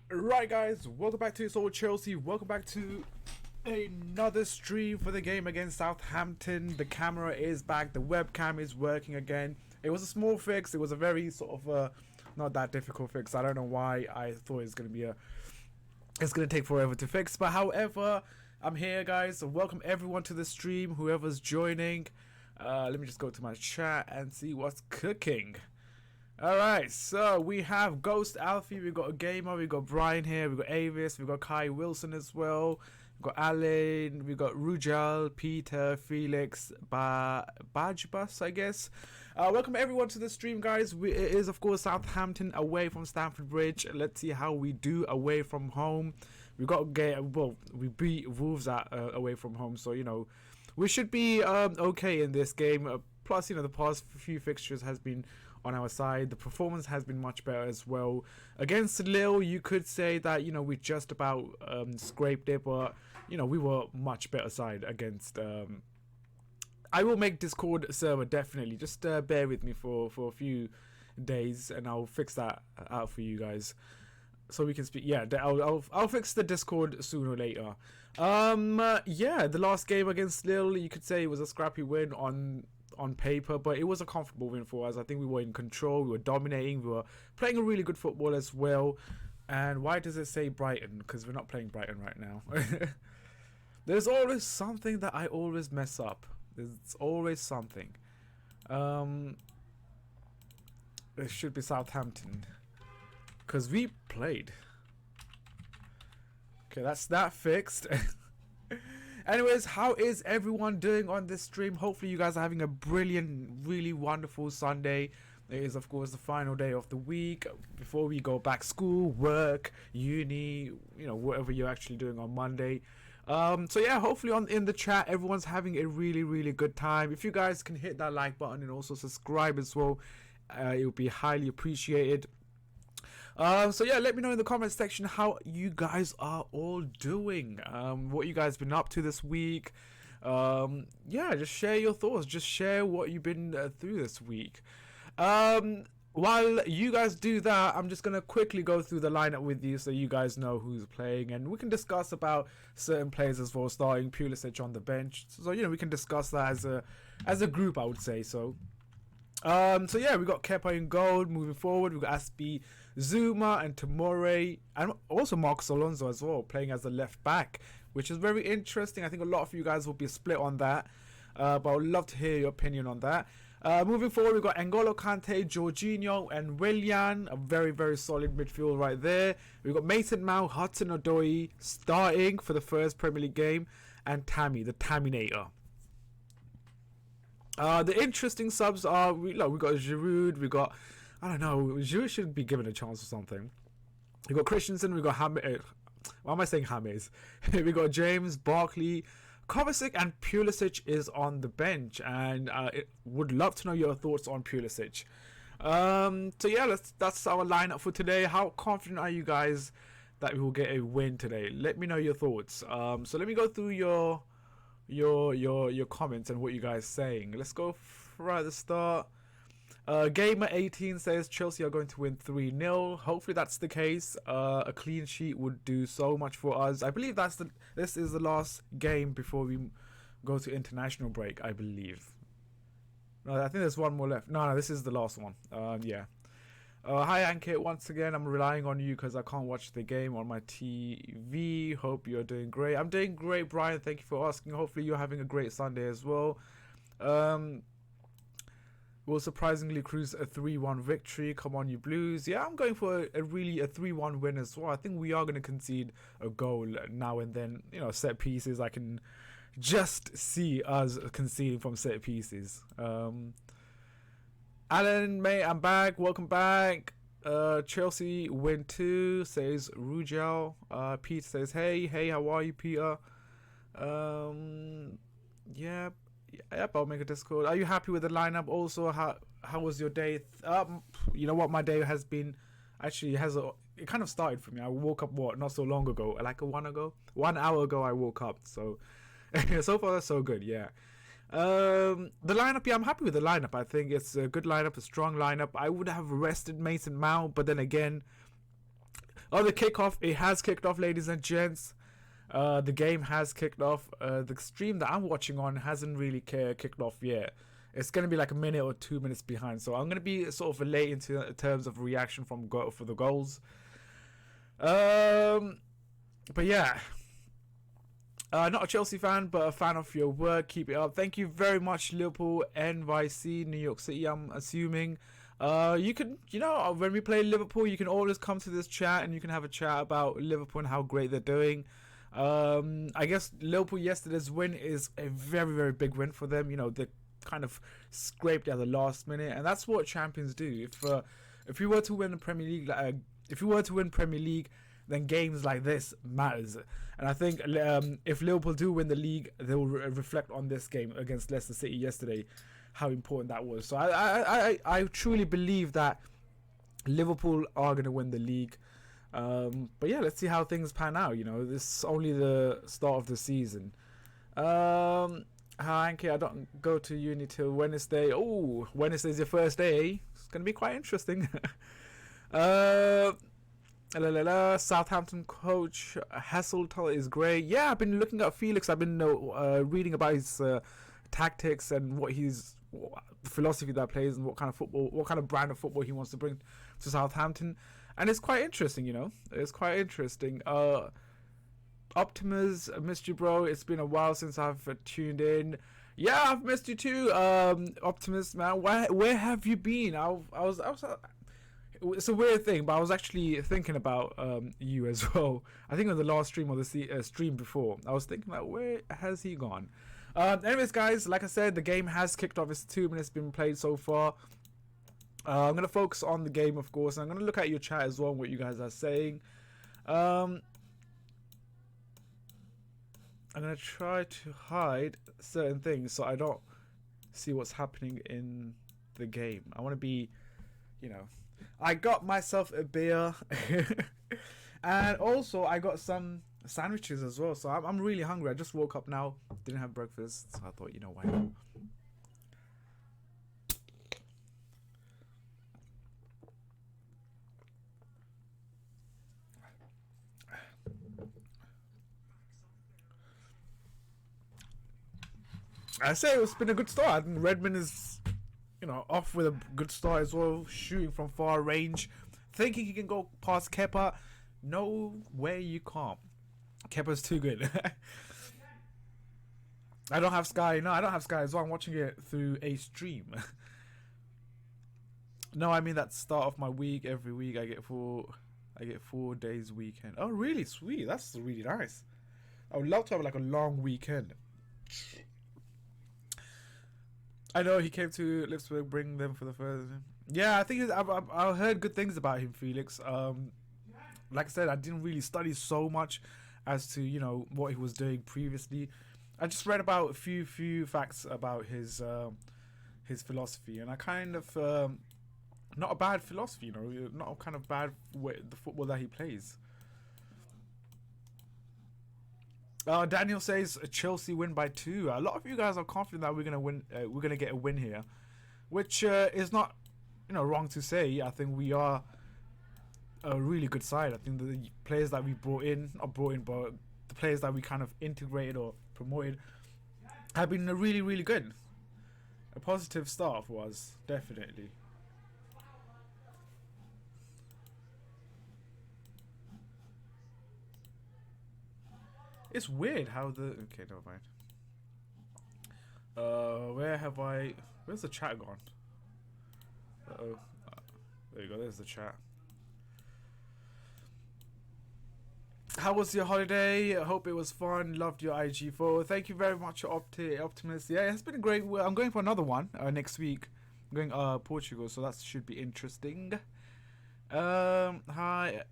Right, guys, welcome back to It's All Chelsea. Welcome back to another stream for the game against Southampton. The camera is back, the webcam is working again. It was a small fix, it was a very sort of not that difficult fix. I don't know why I thought it's going to be it's going to take forever to fix, but however, I'm here, guys. So welcome everyone to the stream, whoever's joining. Let me just go to my chat and see what's cooking. Alright, so we have Ghost Alfie, we've got a gamer, we've got Brian here, we've got Avis, we've got Kai Wilson as well, we've got Alan, we've got Rujal, Peter, Felix, Bajbus, I guess. Welcome everyone to the stream, guys. It is, of course, Southampton away from Stamford Bridge. Let's see how we do away from home. We we beat Wolves away from home, so, you know, we should be okay in this game. Plus, you know, the past few fixtures has been on our side. The performance has been much better as well. Against Lille, you could say that, you know, we just about scraped it, but, you know, we were much better side against... I will make Discord server, definitely. Just bear with me for a few days, and I'll fix that out for you guys. So we can speak. Yeah, I'll fix the Discord sooner or later. Yeah, the last game against Lille, you could say it was a scrappy win on paper, but it was a comfortable win for us. I think we were in control, we were dominating, we were playing a really good football as well. And why does it say Brighton? Because we're not playing Brighton right now. There's always something that I always mess up. There's always something. It should be Southampton, because we played. Okay, that's that fixed. Anyways, how is everyone doing on this stream? Hopefully you guys are having a brilliant, really wonderful Sunday. It is, of course, the final day of the week before we go back school, work, uni, you know, whatever you're actually doing on Monday. So yeah, hopefully in the chat everyone's having a really, really good time. If you guys can hit that like button and also subscribe as well, it would be highly appreciated. So yeah, let me know in the comment section how you guys are all doing, what you guys been up to this week. Yeah, just share your thoughts, just share what you've been through this week. While you guys do that, I'm just gonna quickly go through the lineup with you so you guys know who's playing, and we can discuss about certain players as well, starting Pulisic on the bench. So, you know, we can discuss that as a group, I would say. So yeah, we got Kepa in goal. Moving forward, we got Aspi, Zuma, and Tomori, and also Marcos Alonso as well, playing as a left back, which is very interesting. I think a lot of you guys will be split on that, but I would love to hear your opinion on that. Moving forward, we got N'Golo Kante, Jorginho, and Willian, a very, very solid midfield right there. We got Mason Mount, Hudson-Odoi starting for the first Premier League game, and Tammy, the Taminator. The interesting subs are, we got Giroud, we got, I don't know, Giroud should be given a chance or something. We got Christensen, we got why am I saying James? We got James, Barkley, Kovacic, and Pulisic is on the bench, and would love to know your thoughts on Pulisic. So yeah, that's our lineup for today. How confident are you guys that we will get a win today? Let me know your thoughts. So let me go through your comments and what you guys saying. Let's go right at the start. Gamer18 says Chelsea are going to win 3-0. Hopefully that's the case. A clean sheet would do so much for us. I believe this is the last game before we go to international break, I believe. No, I think there's one more left. No, this is the last one. Yeah. Hi Ankit, once again I'm relying on you because I can't watch the game on my TV. Hope you're doing great. I'm doing great, Brian, thank you for asking. Hopefully you're having a great Sunday as well. We'll surprisingly cruise a 3-1 victory. Come on, you Blues. Yeah, I'm going for a 3-1 win as well. I think we are going to concede a goal now and then. You know, set pieces, I can just see us conceding from set pieces. Alan, mate, I'm back. Welcome back. Chelsea win 2, says Rujal. Pete says, hey, how are you, Peter? Yeah. Yep, I'll make a Discord. Are you happy with the lineup? Also, how was your day? You know what, my day has been actually it kind of started for me. I woke up not so long ago, like 1 hour ago. I woke up. So so far so good. Yeah. The lineup, yeah, I'm happy with the lineup. I think it's a good lineup, a strong lineup. I would have rested Mason Mount, but then again, Oh, the kickoff. It has kicked off, ladies and gents. The game has kicked off. The stream that I'm watching on hasn't really kicked off yet. It's going to be like a minute or 2 minutes behind. So I'm going to be sort of late in terms of reaction for the goals. But yeah. Not a Chelsea fan, but a fan of your work. Keep it up. Thank you very much, Liverpool, NYC, New York City, I'm assuming. You can, when we play Liverpool, you can always come to this chat and you can have a chat about Liverpool and how great they're doing. I guess Liverpool yesterday's win is a very, very big win for them. They kind of scraped at the last minute, and that's what champions do. If you were to win the Premier League, then games like this matters. And I think if Liverpool do win the league, they will reflect on this game against Leicester City yesterday, how important that was. So I truly believe that Liverpool are going to win the league. But yeah, let's see how things pan out. This is only the start of the season. Hi, Anki, I don't go to uni till Wednesday. Oh, Wednesday's your first day. It's going to be quite interesting. Southampton coach Hasseltall is great. Yeah, I've been looking at Felix. I've been reading about his tactics and what philosophy that plays and what kind of brand of football he wants to bring to Southampton. And it's quite interesting, It's quite interesting. Optimus, I missed you, bro. It's been a while since I've tuned in. Yeah, I've missed you too, Optimus, man. Where have you been? I was. It's a weird thing, but I was actually thinking about you as well. I think on the last stream or the stream before, I was thinking about where has he gone. Anyways, guys, like I said, the game has kicked off. It's 2 minutes been played so far. I'm gonna focus on the game, of course. And I'm gonna look at your chat as well, and what you guys are saying. I'm going to try to hide certain things so I don't see what's happening in the game. I want to be, I got myself a beer. And also I got some sandwiches as well. So I'm really hungry. I just woke up now. Didn't have breakfast. So I thought, why not? I say it's been a good start. I think Redmond is, off with a good start as well, shooting from far range, thinking he can go past Kepa. No way you can't. Kepa's too good. I don't have Sky. No, I don't have Sky as well. I'm watching it through a stream. No, I mean that start of my week. Every week I get 4 days weekend. Oh, really? Sweet. That's really nice. I would love to have like a long weekend. I know he came to Lipsburg, bring them for the first. Yeah, I think I've heard good things about him, Felix. Like I said, I didn't really study so much as to what he was doing previously. I just read about a few facts about his philosophy, and I kind of not a bad philosophy, not a kind of bad way, the football that he plays. Daniel says a Chelsea win by 2. A lot of you guys are confident that we're gonna win. We're gonna get a win here, which is not, wrong to say. I think we are a really good side. I think the players that we but the players that we kind of integrated or promoted have been really, really good. A positive start for us, definitely. It's weird how okay, never mind. Where's the chat gone? There you go, there's the chat. How was your holiday? I hope it was fun. Loved your IG photo. Thank you very much, Optimus. Yeah, it's been a great. I'm going for another one next week. I'm going Portugal, so that should be interesting. Hi.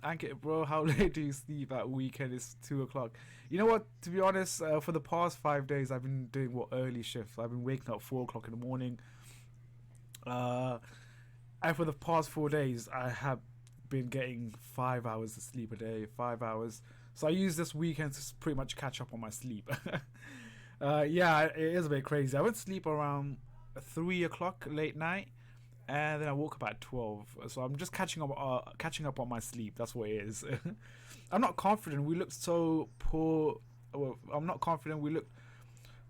Ankit, bro, how late do you sleep at weekend? It's 2 o'clock. You know what? To be honest, for the past 5 days, I've been doing early shifts. I've been waking up 4 o'clock in the morning. And for the past 4 days, I have been getting 5 hours of sleep a day. 5 hours. So I use this weekend to pretty much catch up on my sleep. Yeah, it is a bit crazy. I went to sleep around 3 o'clock late night. and then I woke up at 12. So I'm just catching up on my sleep. That's what it is. I'm not confident. We looked so poor. Well, I'm not confident. We looked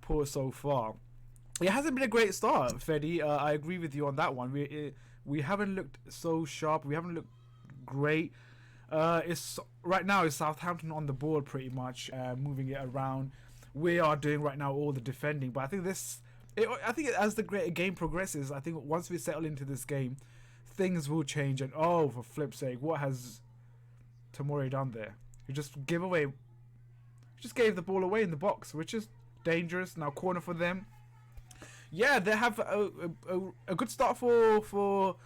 poor so far. It hasn't been a great start, Freddy. I agree with you on that one. We haven't looked so sharp. We haven't looked great. It's right now. It's Southampton on the board pretty much, moving it around. We are doing right now all the defending, but I think I think as the game progresses, I think once we settle into this game, things will change. And oh, for flip's sake, what has Tomori done there? He just gave the ball away in the box, which is dangerous. Now corner for them. Yeah, they have a good start for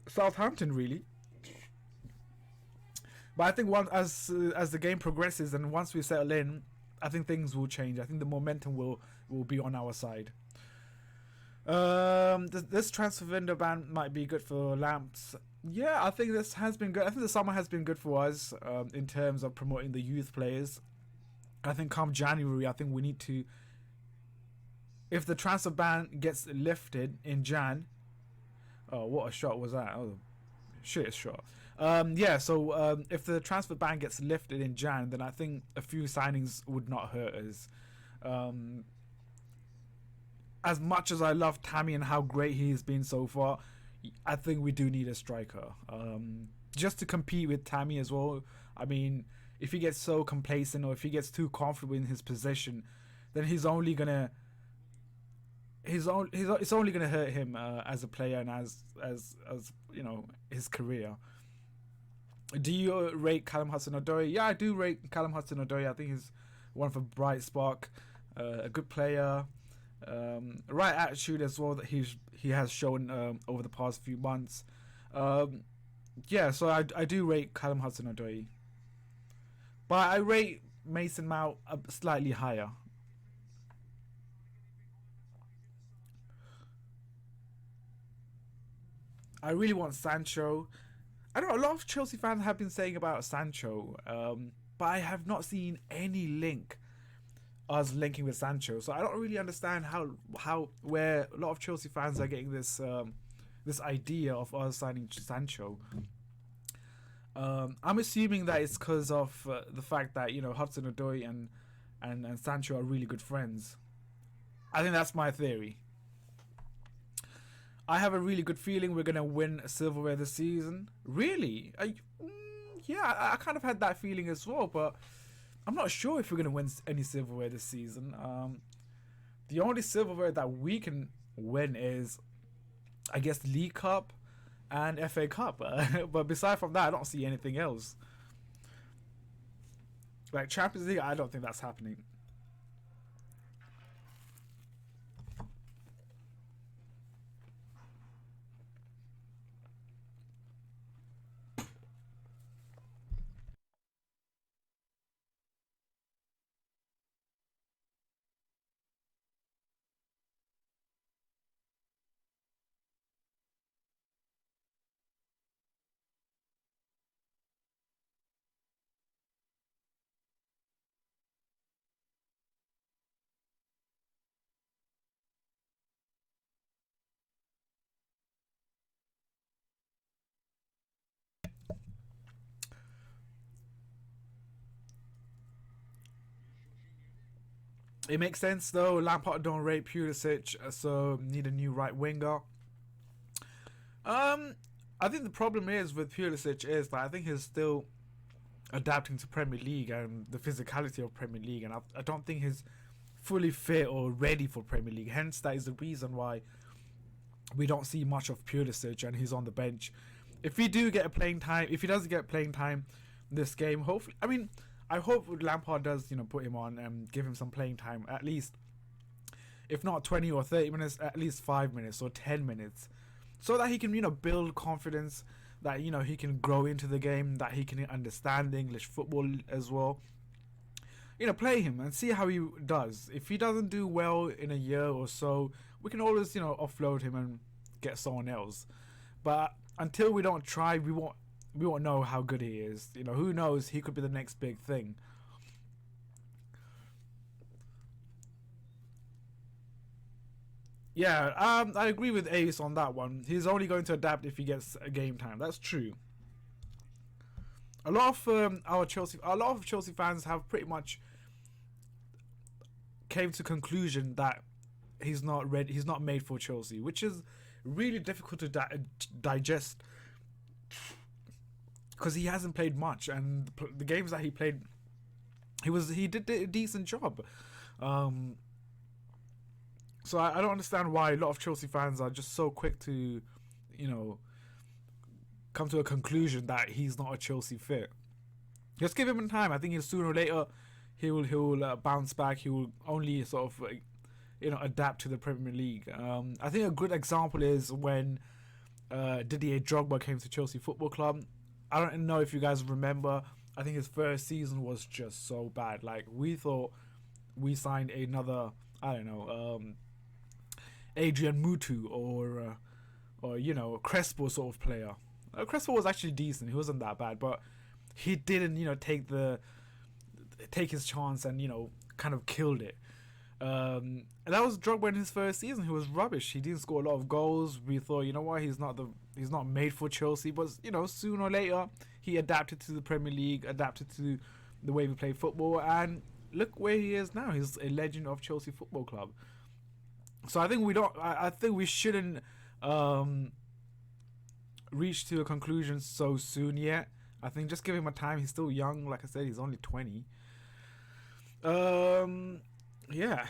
Southampton, really. But I think as the game progresses and once we settle in, I think things will change. I think the momentum will be on our side. This transfer window ban might be good for Lamps. Yeah, I think this has been good. I think the summer has been good for us in terms of promoting the youth players. I think come January, I think we need to. If the transfer ban gets lifted in Jan, oh, what a shot was that? Oh, shit shot. If the transfer ban gets lifted in Jan, then I think a few signings would not hurt us. As much as I love Tammy and how great he's been so far, I think we do need a striker. Just to compete with Tammy as well. I mean, if he gets so complacent or if he gets too comfortable in his position, then it's only gonna hurt him as a player and as you know, his career. Do you rate Callum Hudson-Odoi? Yeah, I do rate Callum Hudson-Odoi. I think he's one of a bright spark, a good player, right attitude as well that he has shown over the past few months. So I do rate Callum Hudson-Odoi, but I rate Mason Mount slightly higher. I really want Sancho. I know a lot of Chelsea fans have been saying about Sancho, but I have not seen any link us linking with Sancho. So I don't really understand how where a lot of Chelsea fans are getting this idea of us signing Sancho. I'm assuming that it's because of the fact that Hudson-Odoi and Sancho are really good friends. I think that's my theory. I have a really good feeling we're gonna win silverware this season. Really? Yeah, I kind of had that feeling as well, but I'm not sure if we're gonna win any silverware this season. The only silverware that we can win is, I guess, League Cup and FA Cup. But beside from that, I don't see anything else. Like Champions League, I don't think that's happening. It makes sense though. Lampard don't rate Pulisic, so need a new right winger. I think the problem is with Pulisic is that I think he's still adapting to Premier League and the physicality of Premier League, and I don't think he's fully fit or ready for Premier League. Hence, that is the reason why we don't see much of Pulisic and he's on the bench. If he do get a playing time, if he does get playing time this game, hopefully, I mean, I hope Lampard does, put him on and give him some playing time, at least, if not 20 or 30 minutes, at least 5 minutes or 10 minutes, so that he can, build confidence, that, he can grow into the game, that he can understand the English football as well. Play him and see how he does. If he doesn't do well in a year or so, we can always, offload him and get someone else. But until we don't try, we won't know how good he is. Who knows? He could be the next big thing. Yeah, I agree with Ace on that one. He's only going to adapt if he gets a game time. That's true. A lot of Chelsea fans have pretty much came to conclusion that he's not ready. He's not made for Chelsea, which is really difficult to digest because he hasn't played much, and the games that he played, he did a decent job. Um, so I don't understand why a lot of Chelsea fans are just so quick to, you know, come to a conclusion that he's not a Chelsea fit. Just give him time. I think sooner or later he will bounce back. He will only sort of adapt to the Premier League. I think a good example is when Didier Drogba came to Chelsea Football Club. I don't know if you guys remember. I think his first season was just so bad. Like, we thought we signed another, I don't know, Adrian Mutu or Crespo sort of player. Crespo was actually decent. He wasn't that bad, but he didn't take his chance and kind of killed it. And that was Drogba in his first season. He was rubbish. He didn't score a lot of goals. We thought, you know what, he's not made for Chelsea. But sooner or later, he adapted to the Premier League, adapted to the way we play football, and look where he is now. He's a legend of Chelsea Football Club. So I think I think we shouldn't reach to a conclusion so soon yet. I think just give him a time. He's still young. Like I said, he's only 20. Yeah.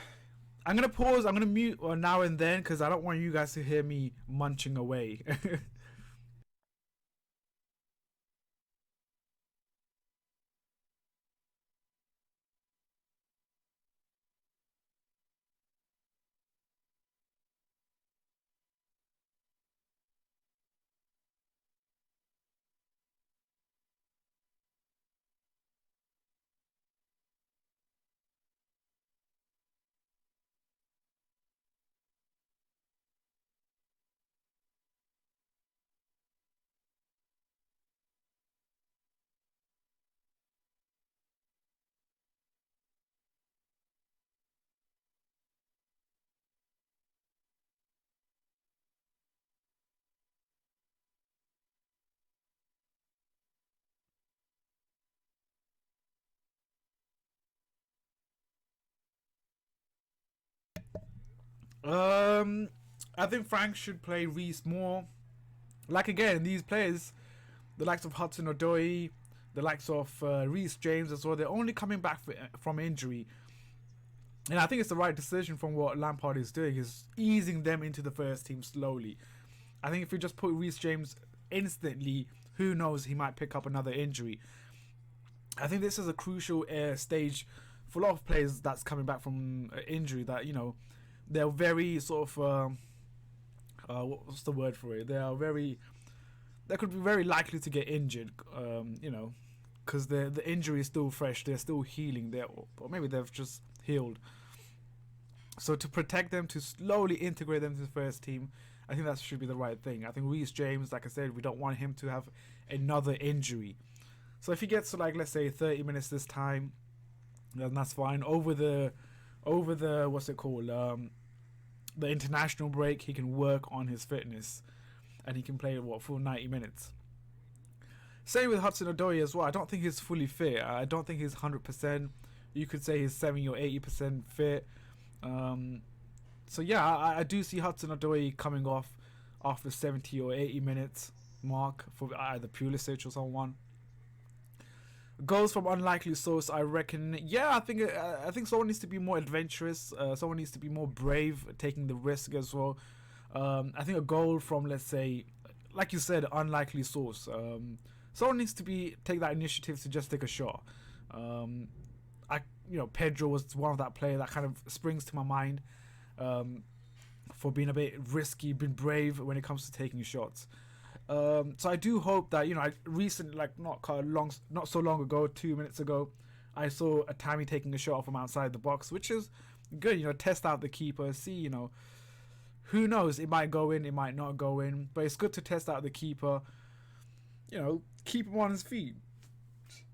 I'm going to pause. I'm going to mute now and then because I don't want you guys to hear me munching away. um, I think Frank should play Reese more. Like, again, these players, the likes of Hudson Odoi, the likes of Reese James as well, they're only coming back from injury. And I think it's the right decision from what Lampard is doing, is easing them into the first team slowly. I think if you just put Reece James instantly, who knows, he might pick up another injury. I think this is a crucial stage for a lot of players that's coming back from injury that, they're very sort of, what's the word for it? They could be very likely to get injured, because the injury is still fresh. They're still healing. Or maybe they've just healed. So to protect them, to slowly integrate them to the first team, I think that should be the right thing. I think Reece James, like I said, we don't want him to have another injury. So if he gets to, like, let's say 30 minutes this time, then that's fine. Over the what's it called? The international break, he can work on his fitness, and he can play full 90 minutes. Same with Hudson Odoi as well. I don't think he's fully fit. I don't think he's 100%. You could say he's 70 or 80% fit. So yeah, I do see Hudson Odoi coming off after 70 or 80 minutes mark for either Pulisic or someone. Goals from unlikely source, I reckon. Yeah, I think someone needs to be more adventurous. Someone needs to be more brave, taking the risk as well. I think a goal from, let's say, like you said, unlikely source. Someone needs to take that initiative to just take a shot. Pedro was one of that player that kind of springs to my mind, for being a bit risky, being brave when it comes to taking shots. So I do hope that, I recently, like not so long ago, 2 minutes ago, I saw a Tammy taking a shot from outside the box, which is good. Test out the keeper, see, who knows, it might go in, it might not go in, but it's good to test out the keeper. Keep him on his feet,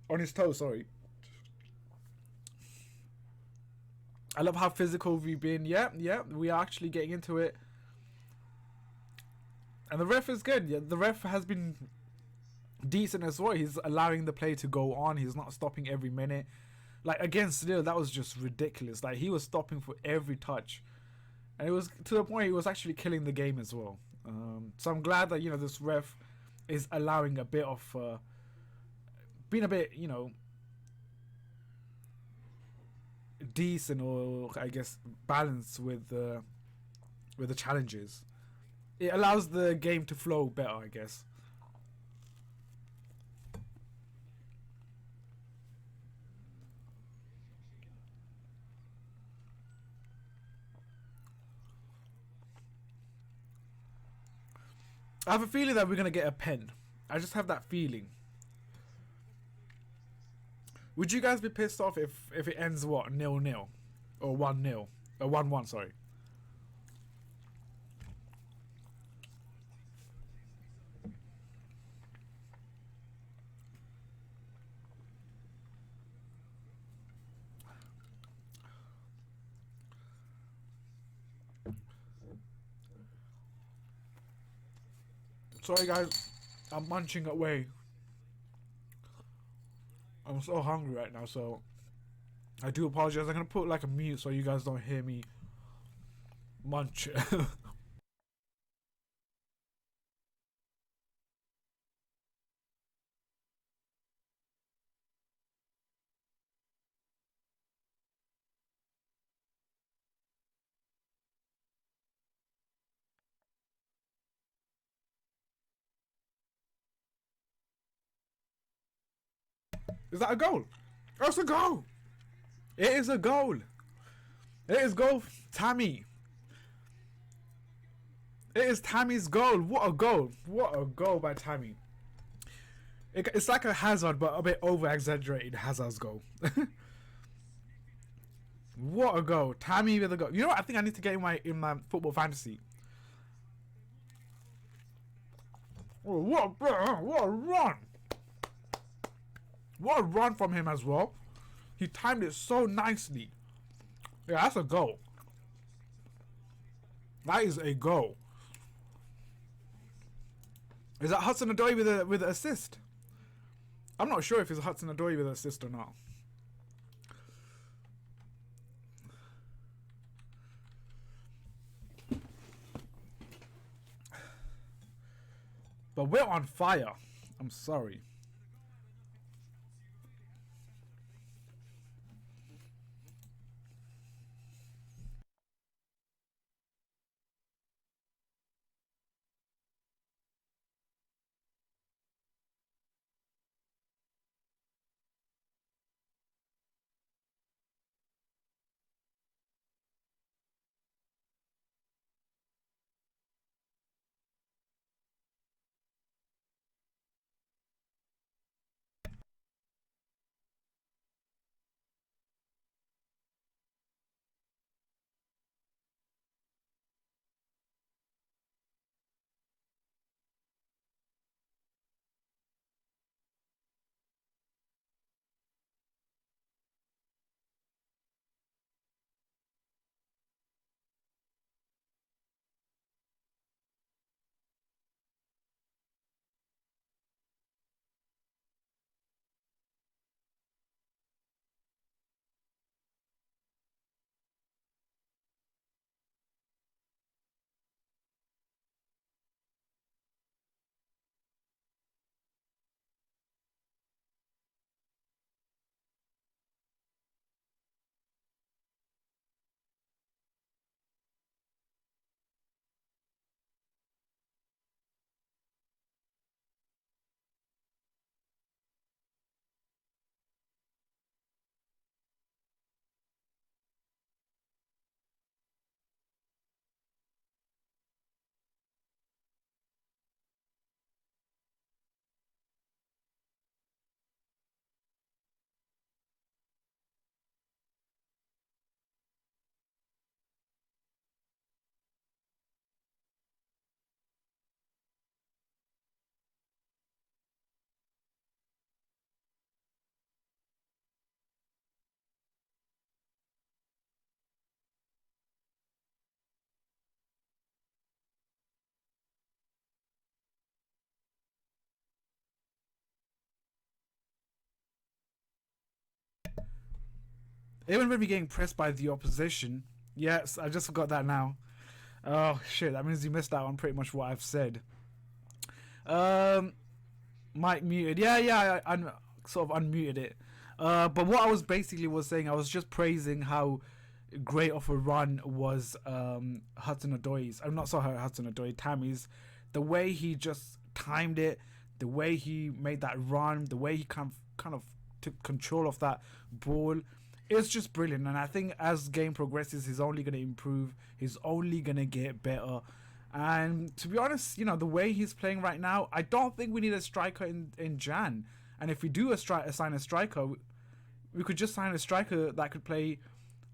on his toes. Sorry. I love how physical we've been. Yeah, we are actually getting into it. And the ref is good. Yeah, the ref has been decent as well. He's allowing the play to go on. He's not stopping every minute. Like against Lille, that was just ridiculous. Like he was stopping for every touch, and it was to the point he was actually killing the game as well. So I'm glad that this ref is allowing a bit of being a bit decent, or I guess balanced with the challenges. It allows the game to flow better, I guess. I have a feeling that we're gonna get a pen. I just have that feeling. Would you guys be pissed off if it ends what 0-0 or 1-0 or 1-1? Sorry. Sorry guys, I'm munching away. I'm so hungry right now, so I do apologize. I'm gonna put like a mute so you guys don't hear me munch. Is that a goal? Oh, it's a goal! It is a goal! It is goal, Tammy. It is Tammy's goal. What a goal! What a goal by Tammy. It's like a Hazard, but a bit over-exaggerated Hazard's goal. What a goal. Tammy with a goal. You know what? I think I need to get in my football fantasy. Oh, what a run! What a run from him as well. He timed it so nicely. Yeah, that's a goal. That is a goal. Is that Hudson Odoi with an assist? I'm not sure if it's Hudson Odoi with an assist or not. But we're on fire. I'm sorry. Even when we're getting pressed by the opposition. Yes, I just forgot that now. Oh shit, that means you missed out on pretty much what I've said. Mic muted. Yeah, I sort of unmuted it. But what I was basically was saying, I was just praising how great of a run was Hudson-Odoi's. I'm not sorry, Hudson-Odoi, Tammy's. The way he just timed it, the way he made that run, the way he kind of took control of that ball. It's just brilliant, and I think as game progresses, he's only going to improve. He's only going to get better. And to be honest, the way he's playing right now, I don't think we need a striker in Jan. And if we do sign a striker, we could just sign a striker that could play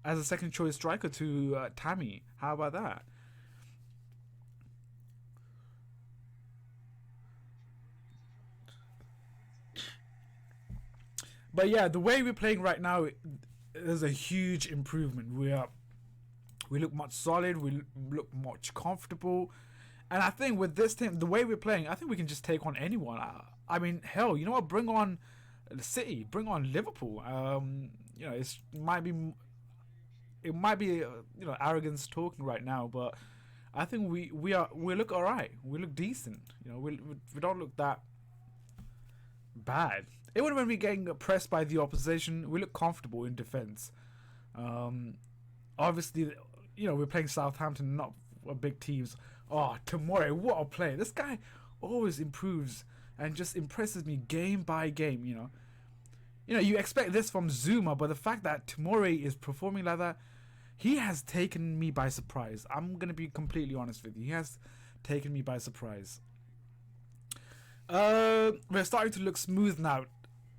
as a second choice striker to Tammy. How about that? But yeah, the way we're playing right now, there's a huge improvement. We look much solid. We look much comfortable, and I think with this team, the way we're playing, I think we can just take on anyone. I mean, hell, you know what? Bring on City. Bring on Liverpool. It might be arrogance talking right now, but I think we look alright. We look decent. We don't look that bad. Even when we're getting pressed by the opposition, we look comfortable in defence. Obviously, we're playing Southampton, not big teams. Oh, Tomori, what a player. This guy always improves and just impresses me game by game, You expect this from Zuma, but the fact that Tomori is performing like that, he has taken me by surprise. I'm going to be completely honest with you. He has taken me by surprise. We're starting to look smooth now.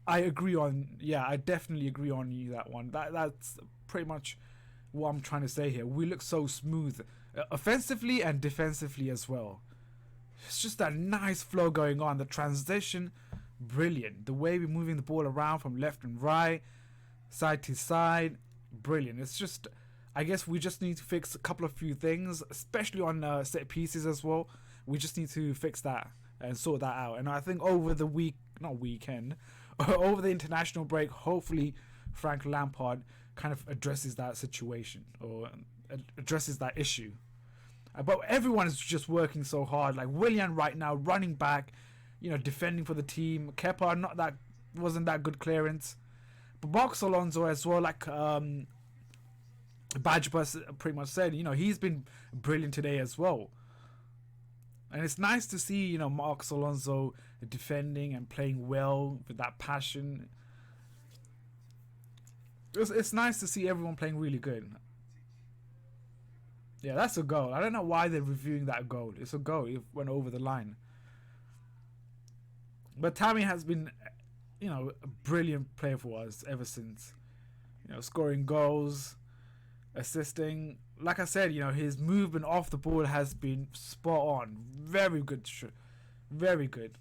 I definitely agree on you that one. That's pretty much what I'm trying to say here. We look so smooth, offensively and defensively as well. It's just that nice flow going on. The transition, brilliant. The way we're moving the ball around from left and right, side to side, brilliant. It's just, I guess we just need to fix a couple of few things, especially on set pieces as well. We just need to fix that and sort that out. And I think over the over the international break, hopefully Frank Lampard kind of addresses that situation or addresses that issue. But everyone is just working so hard. Like Willian right now, running back, defending for the team. Kepa, wasn't that good clearance. But Box Alonso as well, like Badger pretty much said, he's been brilliant today as well. And it's nice to see, Marcos Alonso defending and playing well with that passion. It's nice to see everyone playing really good. Yeah, that's a goal. I don't know why they're reviewing that goal. It's a goal. It went over the line. But Tammy has been, a brilliant player for us ever since. Scoring goals, assisting. Like I said, his movement off the ball has been spot on. Very good. Very good.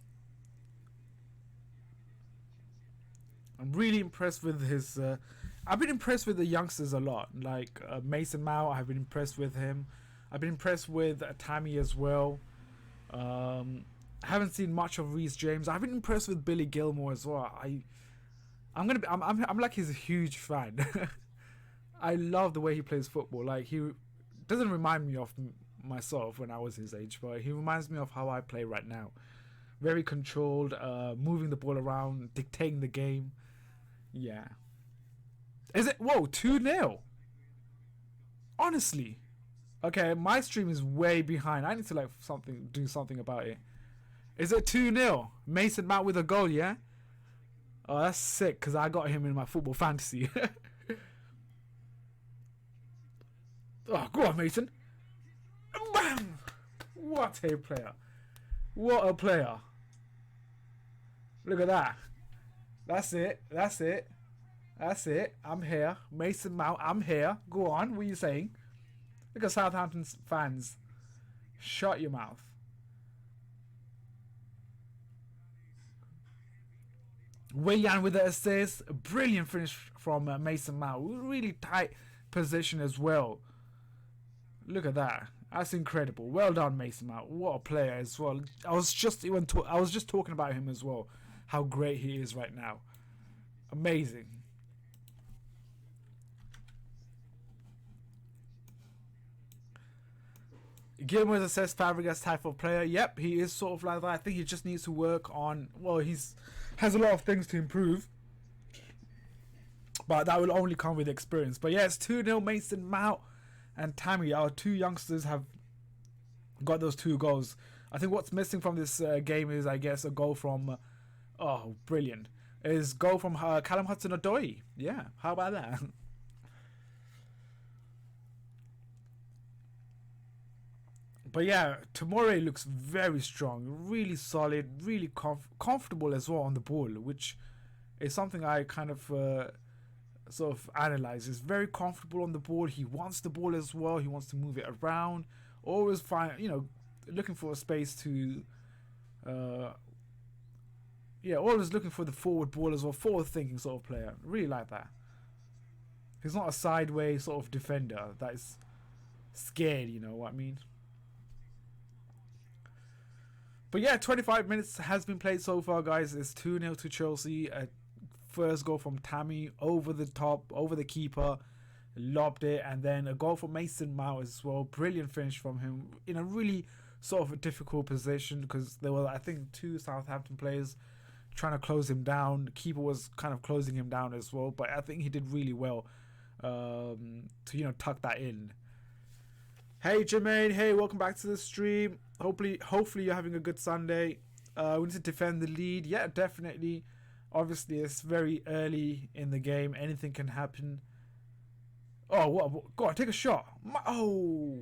I'm really impressed with his... I've been impressed with the youngsters a lot. Like Mason Mount, I've been impressed with him. I've been impressed with Tammy as well. I haven't seen much of Reece James. I've been impressed with Billy Gilmore as well. I'm like his huge fan. I love the way he plays football. Like, he doesn't remind me of myself when I was his age, but he reminds me of how I play right now. Very controlled, moving the ball around, dictating the game. Yeah. Is it? Whoa, 2-0. Honestly. Okay, my stream is way behind. I need to do something about it. Is it 2-0? Mason Mount with a goal, yeah? Oh, that's sick, because I got him in my football fantasy. Oh, go on, Mason. Bam! What a player. What a player. Look at that. That's it. That's it. That's it. I'm here. Mason Mount, I'm here. Go on. What are you saying? Look at Southampton fans. Shut your mouth. Willian with the assist. Brilliant finish from Mason Mount. Really tight position as well. Look at that. That's incredible. Well done, Mason Mount. What a player as well. I was just talking about him as well. How great he is right now. Amazing. Gilmore is assessed Fabregas type of player. Yep, he is sort of like that. I think he just needs to work on. Well, has a lot of things to improve, but that will only come with experience. But yeah, it's 2-0. Mason Mount and Tammy, our two youngsters, have got those 2 goals. I think what's missing from this game is, I guess, a goal from. Oh, brilliant! Is goal from Callum Hudson-Odoi. Yeah, how about that? But yeah, Tomori looks very strong, really solid, really comfortable as well on the ball, which is something I kind of sort of analyze. He's very comfortable on the ball. He wants the ball as well. He wants to move it around. Always looking for a space to, always looking for the forward ball as well. Forward thinking sort of player. Really like that. He's not a sideways sort of defender that is scared. You know what I mean? But yeah, 25 minutes has been played so far, guys. It's 2-0 to Chelsea. First goal from Tammy over the top, over the keeper, lobbed it, and then a goal from Mason Mount as well. Brilliant finish from him in a really sort of a difficult position, because there were, I think, 2 Southampton players trying to close him down. The keeper was kind of closing him down as well, but I think he did really well to tuck that in. Hey Jermaine, hey, welcome back to the stream. Hopefully you're having a good Sunday. We need to defend the lead. Yeah, definitely. Obviously, it's very early in the game. Anything can happen. Oh, what? Go on, take a shot. Oh,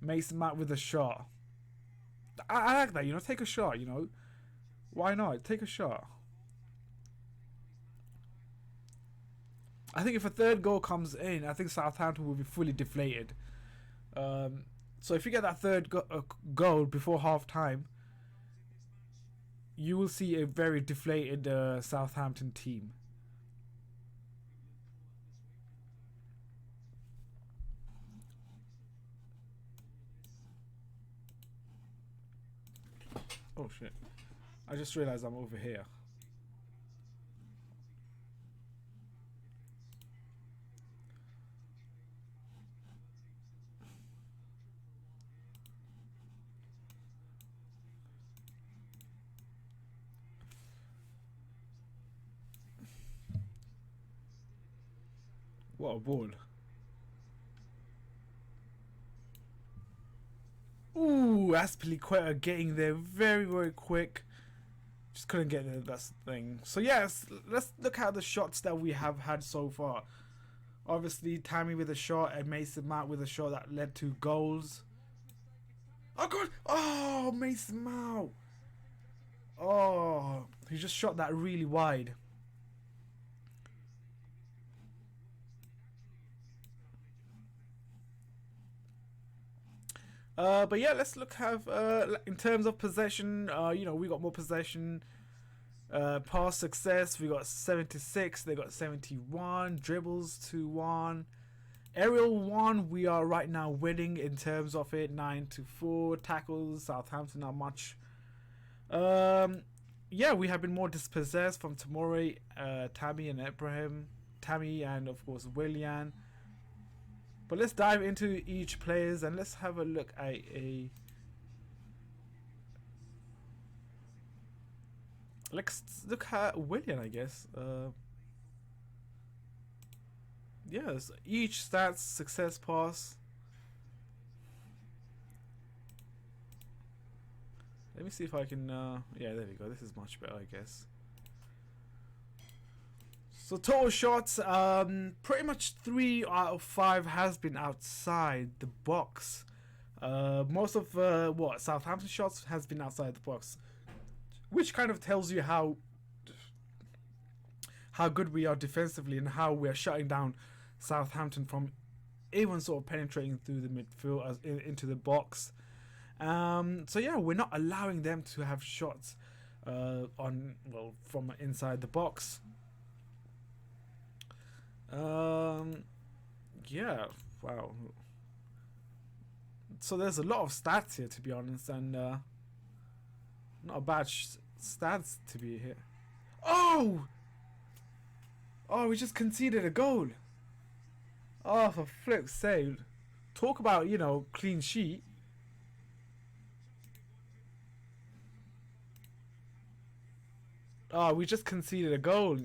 Mason Mount with a shot. I like that. Take a shot. Why not? Take a shot. I think if a third goal comes in, I think Southampton will be fully deflated. So if you get that third goal before half time, you will see a very deflated Southampton team. Oh shit. I just realized I'm over here. What a ball. Ooh, Aspilicueta getting there very, very quick. Just couldn't get there, that's the thing. So yes, let's look at the shots that we have had so far. Obviously, Tammy with a shot and Mason Mount with a shot that led to goals. Oh god! Oh, Mason Mount! Oh, he just shot that really wide. But yeah, let's look in terms of possession. We got more possession. Pass success, we got 76. They got 71. Dribbles 2-1. Aerial 1. We are right now winning in terms of it, 9-4. Tackles, Southampton not much. Yeah, we have been more dispossessed from Tomori, Tammy and Ibrahim. Tammy and of course Willian. But let's dive into each players and let's have a look at let's look at Willian, I guess. Yes, each stats, success pass. Let me see if I can. Yeah, there we go. This is much better, I guess. So total shots, pretty much 3 out of 5 has been outside the box. Most of Southampton shots has been outside the box, which kind of tells you how good we are defensively and how we are shutting down Southampton from even sort of penetrating through the midfield into the box. So yeah, we're not allowing them to have shots from inside the box. Yeah, wow. So there's a lot of stats here, to be honest, and not a bad stats to be here. Oh, we just conceded a goal. Oh, for flip's sake! talk about, you know, clean sheet. Oh, we just conceded a goal.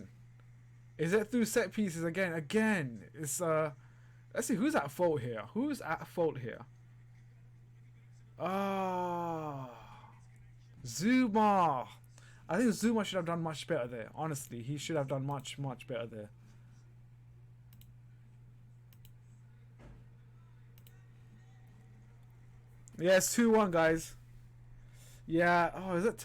Is it through set pieces again? Again, it's let's see who's at fault here. Who's at fault here? Ah, Zuma. I think Zuma should have done much better there. Honestly, he should have done much better there. Yeah, it's 2-1, guys. Yeah. Oh, is it?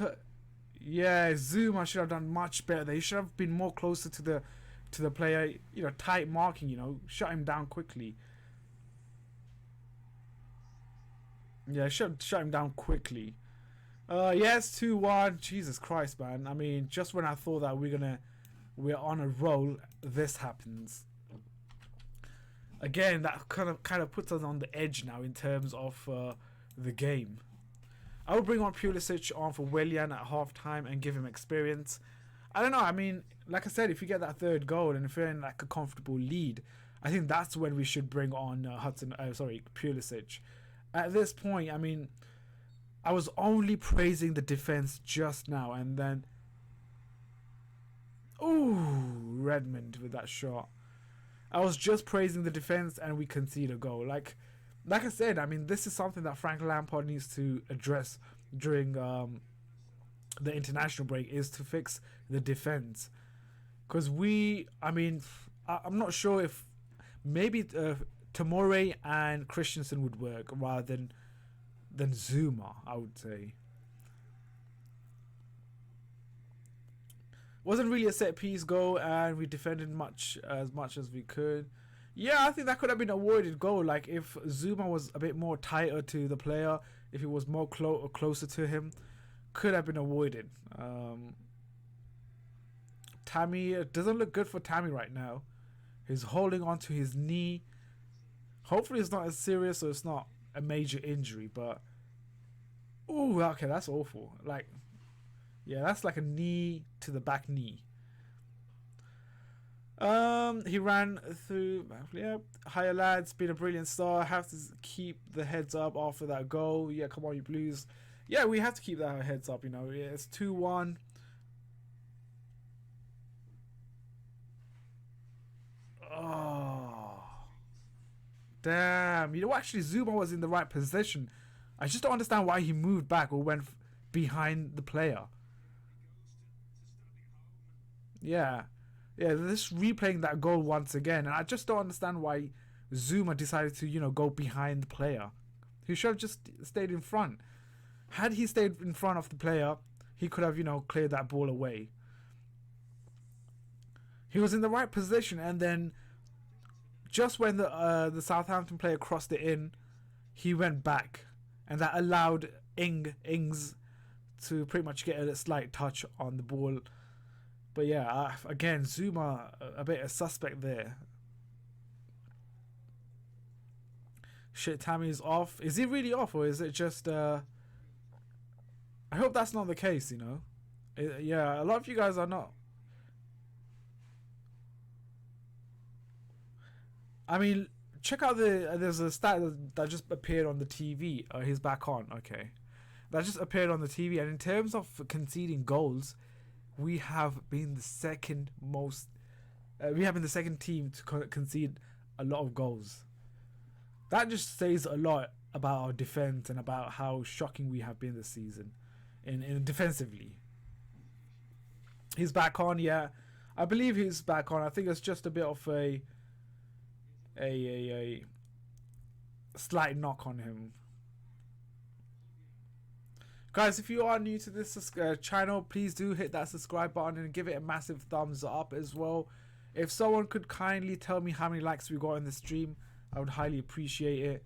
Yeah, Zuma should have done much better there. He should have been more closer to the player. You know, tight marking. You know, shut him down quickly. Yeah, shut him down quickly. Yes, 2-1. Jesus Christ, man. I mean, just when I thought that we're on a roll, this happens. Again, that kind of puts us on the edge now in terms of the game. I would bring on Pulisic on for Willian at halftime and give him experience. I don't know. I mean, like I said, if you get that third goal and if you're in like a comfortable lead, I think that's when we should bring on Pulisic. At this point, I mean, I was only praising the defense just now, and then, ooh, Redmond with that shot. I was just praising the defense, and we concede a goal. Like I said, I mean, this is something that Frank Lampard needs to address during the international break, is to fix the defense. Because I'm not sure if maybe Tomori and Christensen would work rather than Zuma, I would say. Wasn't really a set piece goal, and we defended much as we could. Yeah, I think that could have been a avoided goal. Like if Zuma was a bit more tighter to the player, if he was more closer to him, could have been avoided. Tammy, it doesn't look good for Tammy right now. He's holding on to his knee. Hopefully it's not as serious or it's not a major injury, but ooh, okay, that's awful. Like, yeah, that's like a knee to the back knee. He ran through. Yeah, higher lads, been a brilliant start. Have to keep the heads up after that goal. Yeah, come on, you Blues. Yeah, we have to keep that heads up. You know, yeah, it's 2-1. Oh, damn! You know, actually, Zuma was in the right position. I just don't understand why he moved back or went behind the player. Yeah. Yeah, they're just replaying that goal once again, and I just don't understand why Zuma decided to, you know, go behind the player. He should have just stayed in front. Had he stayed in front of the player, he could have, you know, cleared that ball away. He was in the right position, and then just when the Southampton player crossed it in, he went back, and that allowed Ings to pretty much get a slight touch on the ball. But yeah, again, Zuma, a bit of suspect there. Shit, Tammy's off. Is he really off, or is it just... I hope that's not the case, you know. Yeah, a lot of you guys are not... I mean, check out there's a stat that just appeared on the TV. He's back on, okay. That just appeared on the TV, and in terms of conceding goals, we have been the second most. We have been the second team to concede a lot of goals. That just says a lot about our defense and about how shocking we have been this season, in defensively. He's back on, yeah. I believe he's back on. I think it's just a bit of a slight knock on him. Guys, if you are new to this channel, please do hit that subscribe button and give it a massive thumbs up as well. If someone could kindly tell me how many likes we got in the stream, I would highly appreciate it.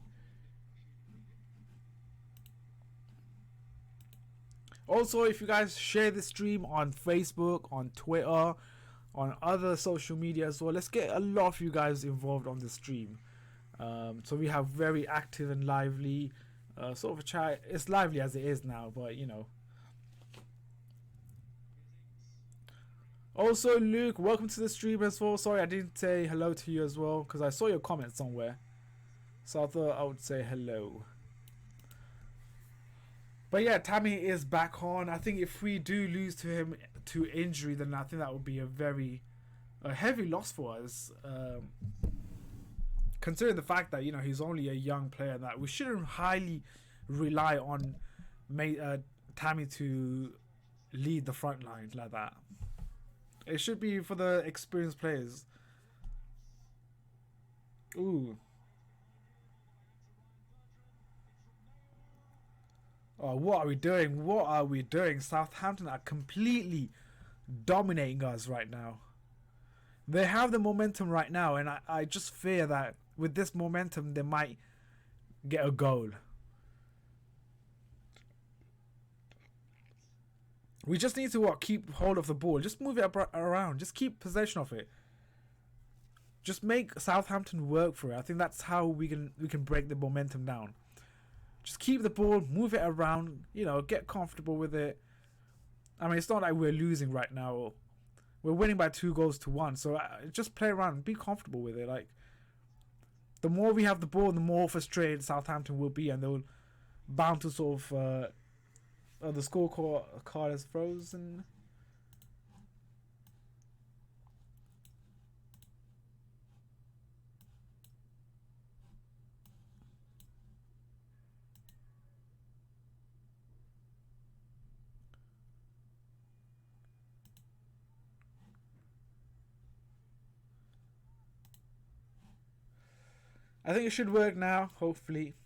Also, if you guys share the stream on Facebook, on Twitter, on other social media as well, let's get a lot of you guys involved on the stream. So we have very active and lively sort of a chat. It's lively as it is now, but you know. Also, Luke, welcome to the stream as well. Sorry I didn't say hello to you as well, because I saw your comment somewhere. So I thought I would say hello. But yeah, Tammy is back on. I think if we do lose to him to injury, then I think that would be a heavy loss for us. Considering the fact that he's only a young player, and that we shouldn't highly rely on Tammy to lead the front line like that. It should be for the experienced players. Ooh. Oh, what are we doing? What are we doing? Southampton are completely dominating us right now. They have the momentum right now, and I just fear that with this momentum, they might get a goal. We just need to keep hold of the ball. Just move it around. Just keep possession of it. Just make Southampton work for it. I think that's how we can break the momentum down. Just keep the ball, move it around, get comfortable with it. I mean, it's not like we're losing right now. We're winning by 2-1. So just play around, be comfortable with it. Like, the more we have the ball, the more frustrated Southampton will be, and they'll bound to sort of the score card is frozen. I think it should work now, hopefully.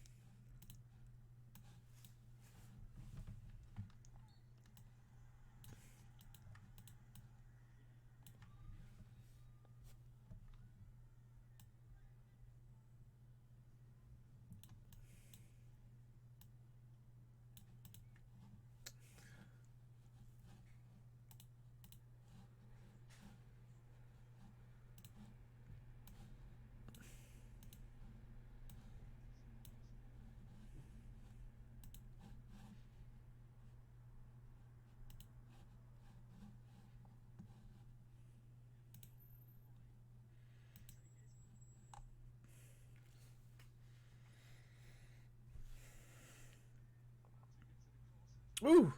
Ooh.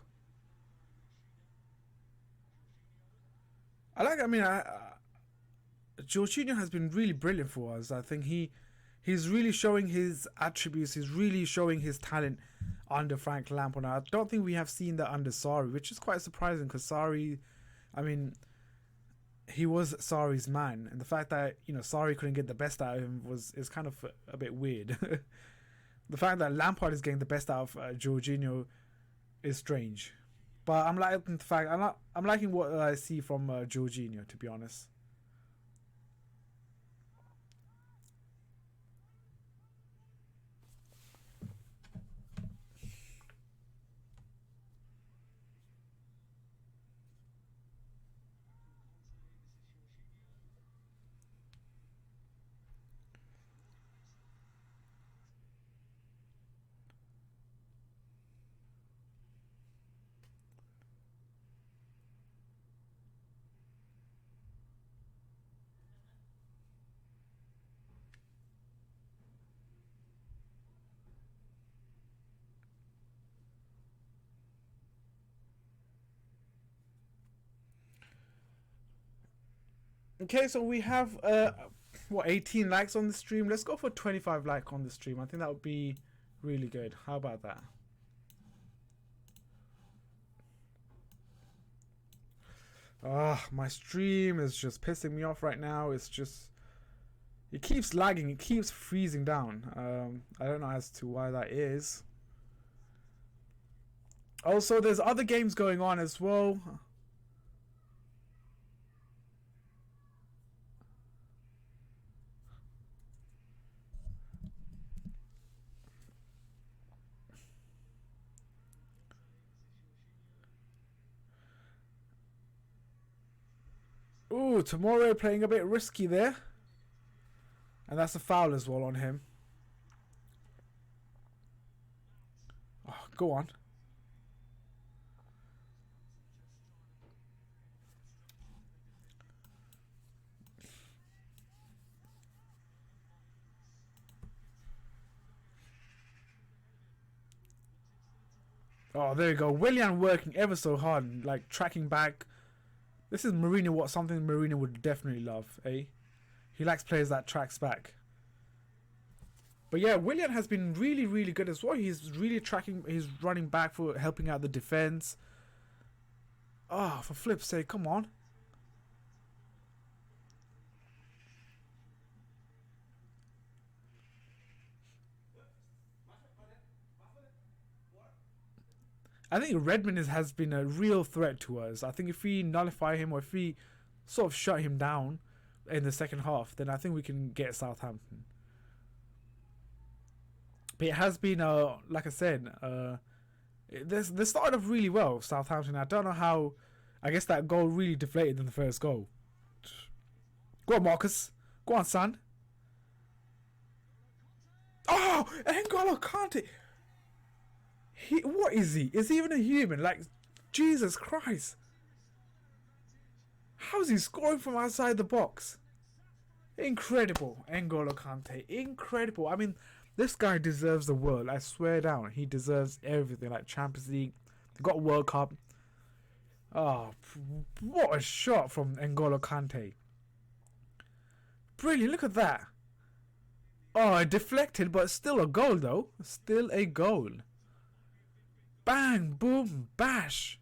Jorginho has been really brilliant for us. I think he's really showing his attributes. He's really showing his talent under Frank Lampard. I don't think we have seen that under Sarri, which is quite surprising because Sarri, he was Sarri's man, and the fact that Sarri couldn't get the best out of him is kind of a bit weird. The fact that Lampard is getting the best out of Jorginho is strange. But I'm liking the fact I'm liking what I see from Jorginho, to be honest. Okay, so we have 18 likes on the stream. Let's go for 25 likes on the stream. I think that would be really good. How about that? My stream is just pissing me off right now. It keeps lagging. It keeps freezing down. I don't know as to why that is. Also, there's other games going on as well. Ooh, Tomorrow playing a bit risky there. And that's a foul as well on him. Oh, go on. Oh, there you go. Willian working ever so hard, like tracking back. This is Mourinho, something Mourinho would definitely love, eh? He likes players that tracks back. But yeah, Willian has been really, really good as well. He's really tracking, he's running back for helping out the defense. Oh, for flip's sake, come on. I think Redmond has been a real threat to us. I think if we nullify him or if we sort of shut him down in the second half, then I think we can get Southampton. But it has been, like I said, they started off really well, Southampton. I don't know how. I guess that goal really deflated in the first goal. Go on, Marcus. Go on, son. Oh, N'Golo Kante. What is he? Is he even a human? Like, Jesus Christ. How's he scoring from outside the box? Incredible. N'Golo Kante. Incredible. I mean, this guy deserves the world. I swear down. He deserves everything. Like Champions League. Got World Cup. Oh, what a shot from N'Golo Kante. Brilliant. Look at that. Oh, it deflected, but still a goal, though. Still a goal. Bang, boom, bash.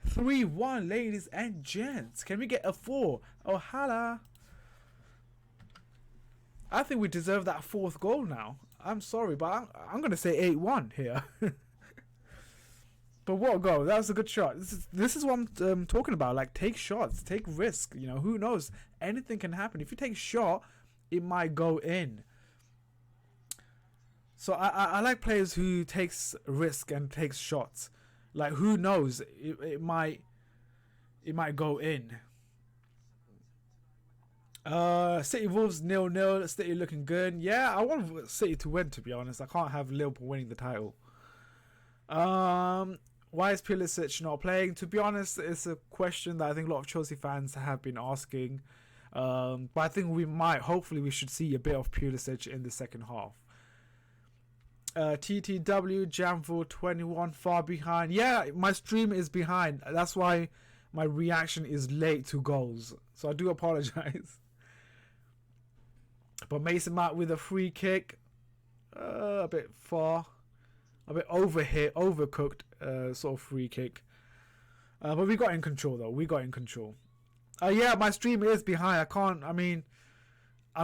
3-1, ladies and gents. Can we get a 4? Oh, holla. I think we deserve that 4th goal now. I'm sorry, but I'm going to say 8-1 here. But what a goal. That was a good shot. This is what I'm talking about. Like, take shots. Take risk. You know, who knows? Anything can happen. If you take a shot, it might go in. So I like players who takes risk and takes shots. Like, who knows? It might go in. City Wolves 0-0. City looking good. Yeah, I want City to win, to be honest. I can't have Liverpool winning the title. Why is Pulisic not playing? To be honest, it's a question that I think a lot of Chelsea fans have been asking. But I think hopefully we should see a bit of Pulisic in the second half. TTW Jamvo 21 far behind. Yeah, my stream is behind. That's why my reaction is late to goals. So I do apologize. But Mason Mount with a free kick. A bit far. A bit overcooked sort of free kick. But we got in control though. We got in control. Yeah, my stream is behind. I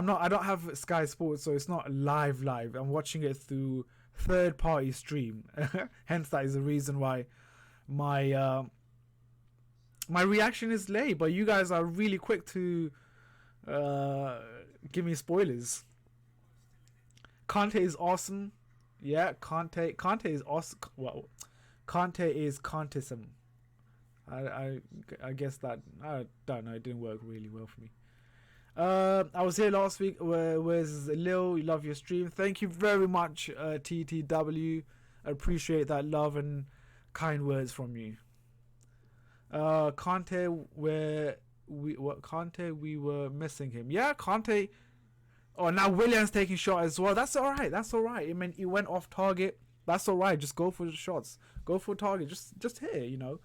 don't have Sky Sports, so it's not live. I'm watching it through third-party stream. Hence, that is the reason why my reaction is late. But you guys are really quick to give me spoilers. Kante is awesome. Yeah, Kante is awesome. Well, Kante is Kantism. I guess that, I don't know. It didn't work really well for me. I was here last week. Where's Lil? You love your stream. Thank you very much, TTW. I appreciate that love and kind words from you. Kante, Kante, we were missing him. Yeah, Kante. Oh, now Willian's taking shot as well. That's all right. I mean, he went off target. That's all right. Just go for the shots. Go for target. Just hit it, you know.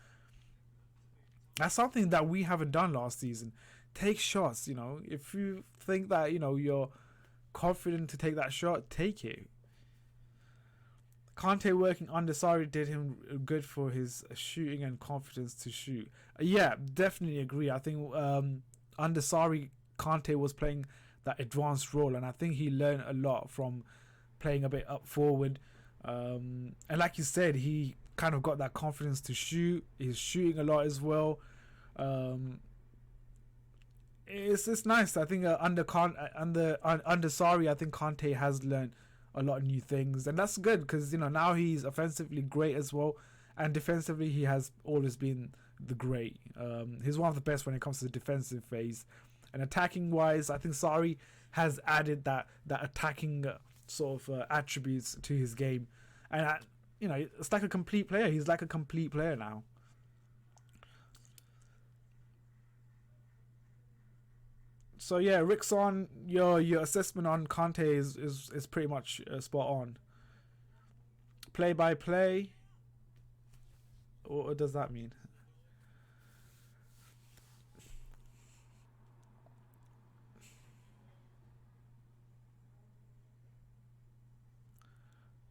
That's something that we haven't done last season. Take shots, you know. If you think that, you know, you're confident to take that shot, take it. Kante working under Sarri did him good for his shooting and confidence to shoot. Yeah, definitely agree. I think under Sarri, Kante was playing that advanced role, and I think he learned a lot from playing a bit up forward. And like you said, he kind of got that confidence to shoot. He's shooting a lot as well. It's nice. I think under Sarri, I think Kante has learned a lot of new things, and that's good because, you know, now he's offensively great as well, and defensively he has always been the great. He's one of the best when it comes to the defensive phase, and attacking wise, I think Sarri has added that attacking sort of attributes to his game, and you know, it's like a complete player. He's like a complete player now. So yeah, Rickson, your assessment on Kante is pretty much spot on. Play by play. What does that mean?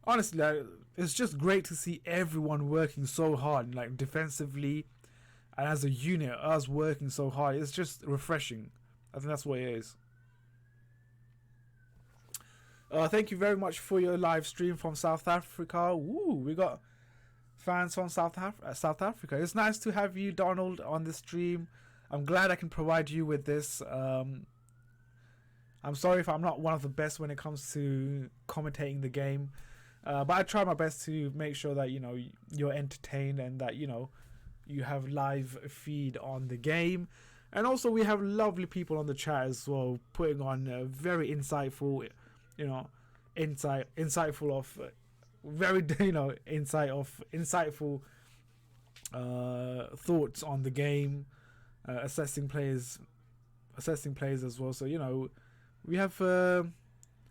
Honestly, like, it's just great to see everyone working so hard, like defensively and as a unit, us working so hard. It's just refreshing. I think that's what it is. Thank you very much for your live stream from South Africa. Woo, we got fans from South Africa. It's nice to have you, Donald, on the stream. I'm glad I can provide you with this. I'm sorry if I'm not one of the best when it comes to commentating the game, but I try my best to make sure that you're entertained and that you have live feed on the game. And also we have lovely people on the chat as well, putting on very insightful, insightful of very insightful thoughts on the game, assessing players as well. So we have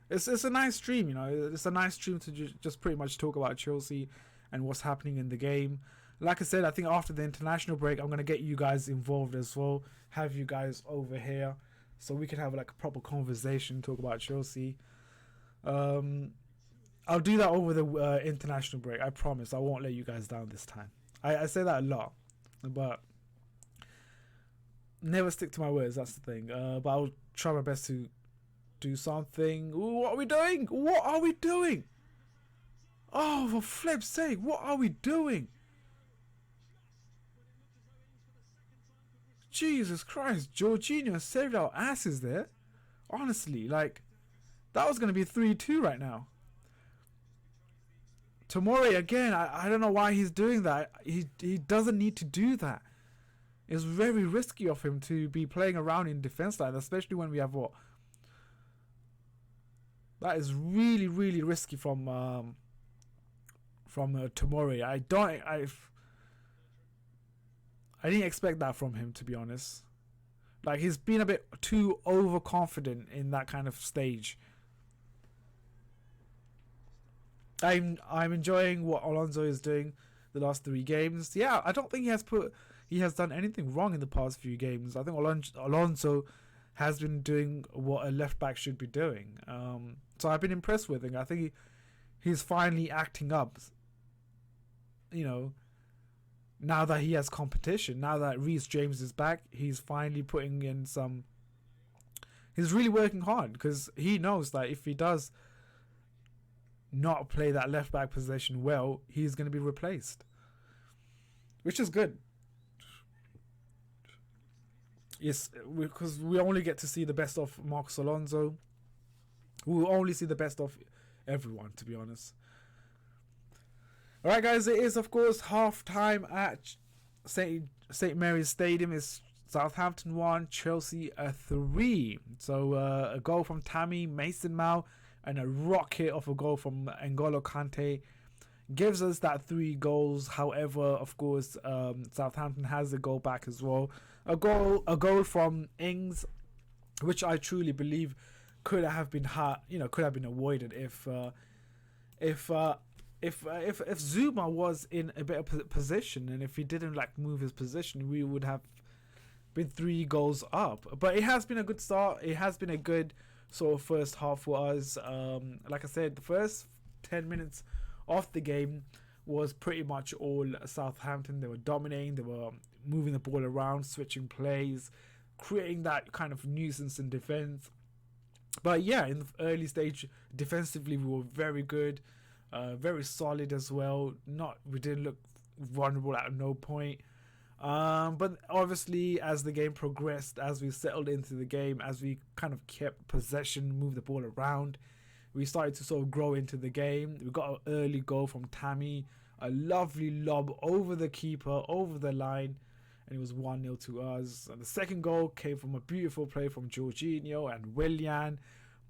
it's a nice stream. It's a nice stream to just pretty much talk about Chelsea and what's happening in the game. Like I said, I think after the international break, I'm going to get you guys involved as well. Have you guys over here so we can have like a proper conversation, talk about Chelsea. I'll do that over the international break. I promise. I won't let you guys down this time. I say that a lot, but never stick to my words. That's the thing. But I'll try my best to do something. Ooh, what are we doing? What are we doing? Oh, for flip's sake, what are we doing? Jesus Christ, Jorginho saved our asses there. Honestly, like, that was going to be 3-2 right now. Tomori, again, I don't know why he's doing that. He doesn't need to do that. It's very risky of him to be playing around in defense line, especially when we have what? That is really, really risky from Tomori. I didn't expect that from him, to be honest. Like, he's been a bit too overconfident in that kind of stage. I'm enjoying what Alonso is doing the last 3 games. Yeah, I don't think he has done anything wrong in the past few games. I think Alonso has been doing what a left back should be doing. So I've been impressed with him. I think he's finally acting up. Now that he has competition, now that Reece James is back, he's finally putting in some. He's really working hard because he knows that if he does not play that left back position well, he's going to be replaced, which is good. Yes, because we only get to see the best of Marcos Alonso. We'll only see the best of everyone, to be honest. Alright, guys, it is, of course, half-time at St. Mary's Stadium. It's Southampton 1, Chelsea 3. So, a goal from Tammy, Mason Mount, and a rocket of a goal from N'Golo Kante gives us that 3 goals. However, of course, Southampton has a goal back as well. A goal from Ings, which I truly believe could have been avoided if Zuma was in a better position, and if he didn't move his position, we would have been 3 goals up. But it has been a good start. It has been a good sort of first half for us. Like I said, the first 10 minutes of the game was pretty much all Southampton. They were dominating. They were moving the ball around, switching plays, creating that kind of nuisance in defense. But yeah, in the early stage, defensively, we were very good. Very solid as well. We didn't look vulnerable at no point. But obviously, as the game progressed, as we settled into the game, as we kind of kept possession, moved the ball around, we started to sort of grow into the game. We got an early goal from Tammy, a lovely lob over the keeper, over the line, and it was 1-0 to us. And the second goal came from a beautiful play from Jorginho and Willian.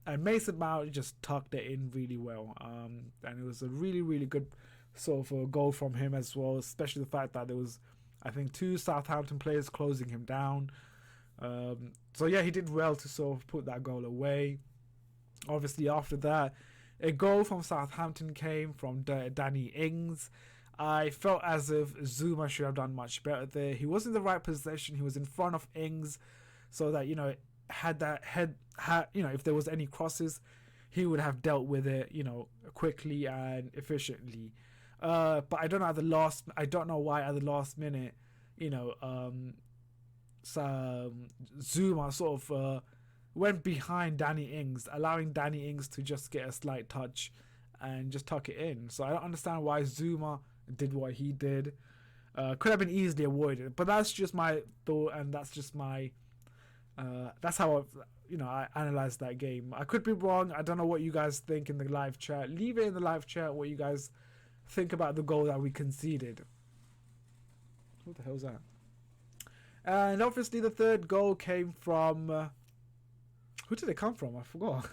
And Mason Mount just tucked it in really well. And it was a really, really good sort of a goal from him as well, especially the fact that there was, I think, 2 Southampton players closing him down. So yeah, he did well to sort of put that goal away. Obviously, after that, a goal from Southampton came from Danny Ings. I felt as if Zuma should have done much better there. He was in the right position. He was in front of Ings, so that if there was any crosses, he would have dealt with it quickly and efficiently. But I don't know why at the last minute, Zuma sort of went behind Danny Ings, allowing Danny Ings to just get a slight touch and just tuck it in. So I don't understand why Zuma did what he did. Could have been easily avoided, but that's just my thought, and that's just my that's how I analyze that game. I could be wrong. I don't know what you guys think in the live chat. Leave it in the live chat what you guys think about the goal that we conceded. What the hell's that? And obviously the third goal came from who did it come from? I forgot.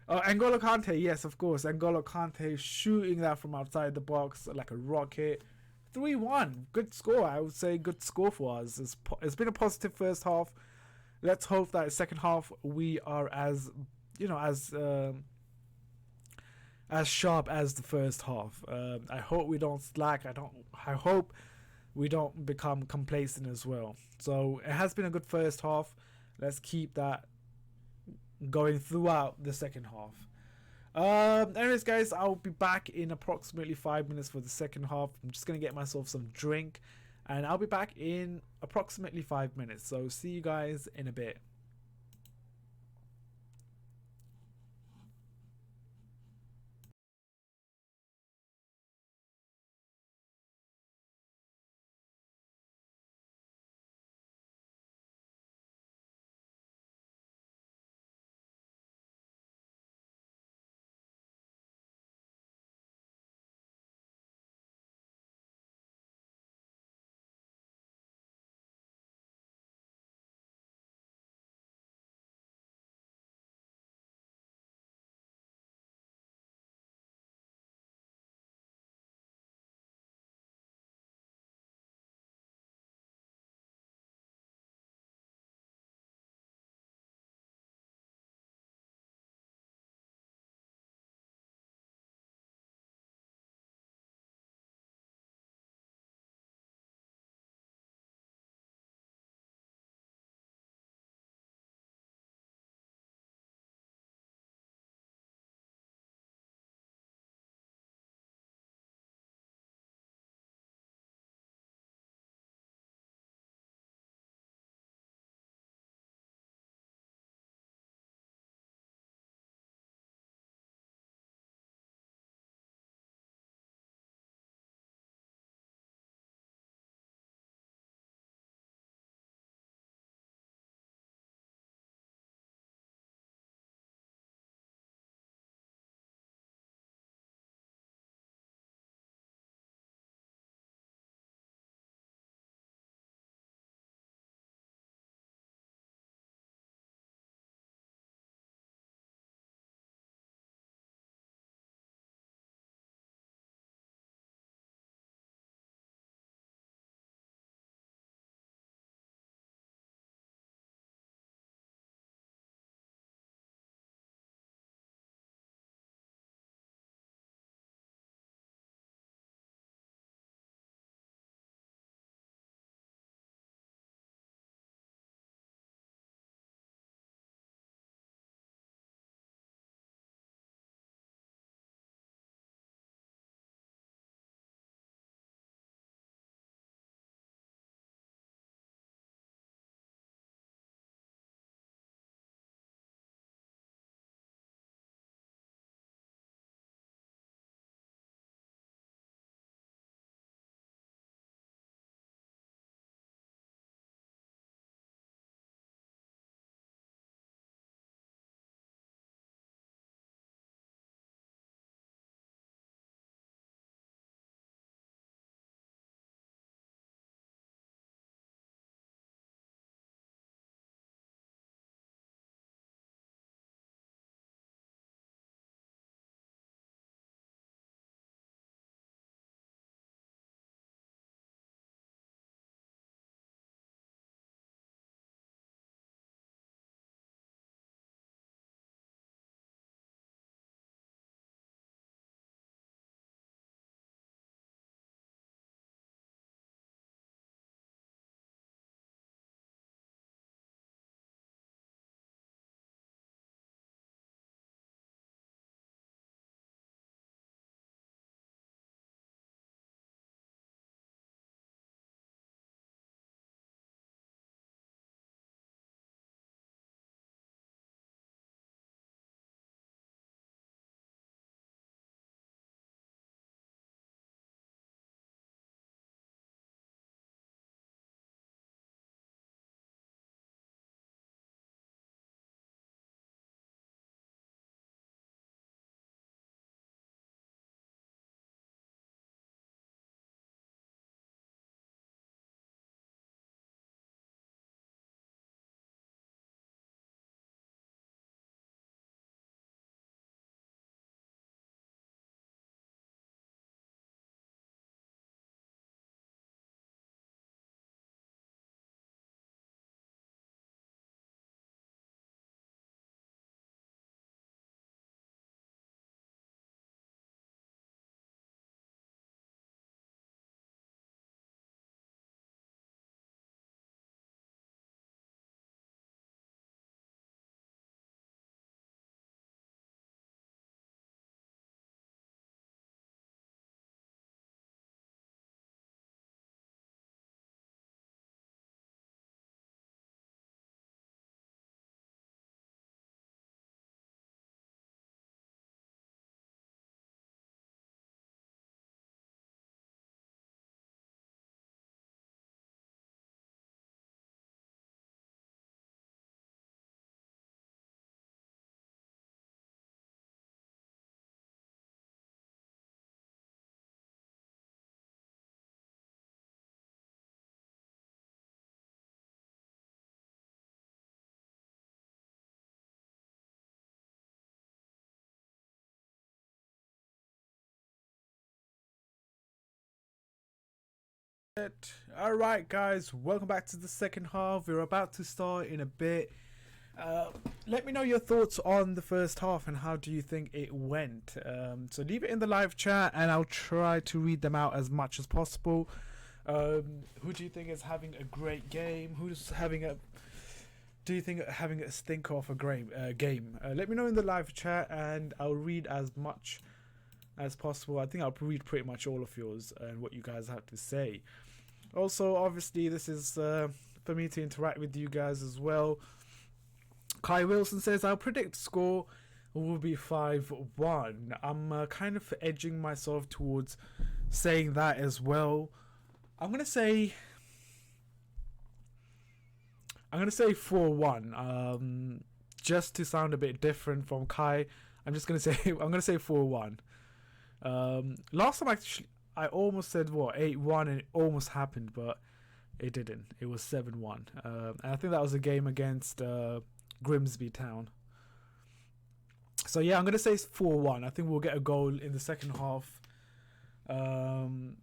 Oh, N'Golo Kante, yes, of course. N'Golo Kante shooting that from outside the box like a rocket. 3-1. Good score. I would say good score for us. It's been a positive first half. Let's hope that second half we are as sharp as the first half. I hope we don't slack. I hope we don't become complacent as well. So it has been a good first half. Let's keep that going throughout the second half. Anyways, guys, I'll be back in approximately 5 minutes for the second half. I'm just gonna get myself some drink, and I'll be back in approximately 5 minutes. So see you guys in a bit. Alright guys, welcome back to the second half. We're about to start in a bit. Let me know your thoughts on the first half and how do you think it went. So leave it in the live chat and I'll try to read them out as much as possible. Who do you think is having a great game? Who's having a... Do you think having a stinker of a game? Let me know in the live chat and I'll read as much as possible. I think I'll read pretty much all of yours and what you guys have to say. Also, obviously, this is for me to interact with you guys as well. Kai Wilson says, I'll predict score will be 5-1. I'm kind of edging myself towards saying that as well. I'm going to say 4-1. Just to sound a bit different from Kai, I'm going to say 4-1. Last time I almost said 8-1 and it almost happened, but it didn't. It was 7-1. And I think that was a game against Grimsby Town. So yeah, I'm going to say 4-1. I think we'll get a goal in the second half. And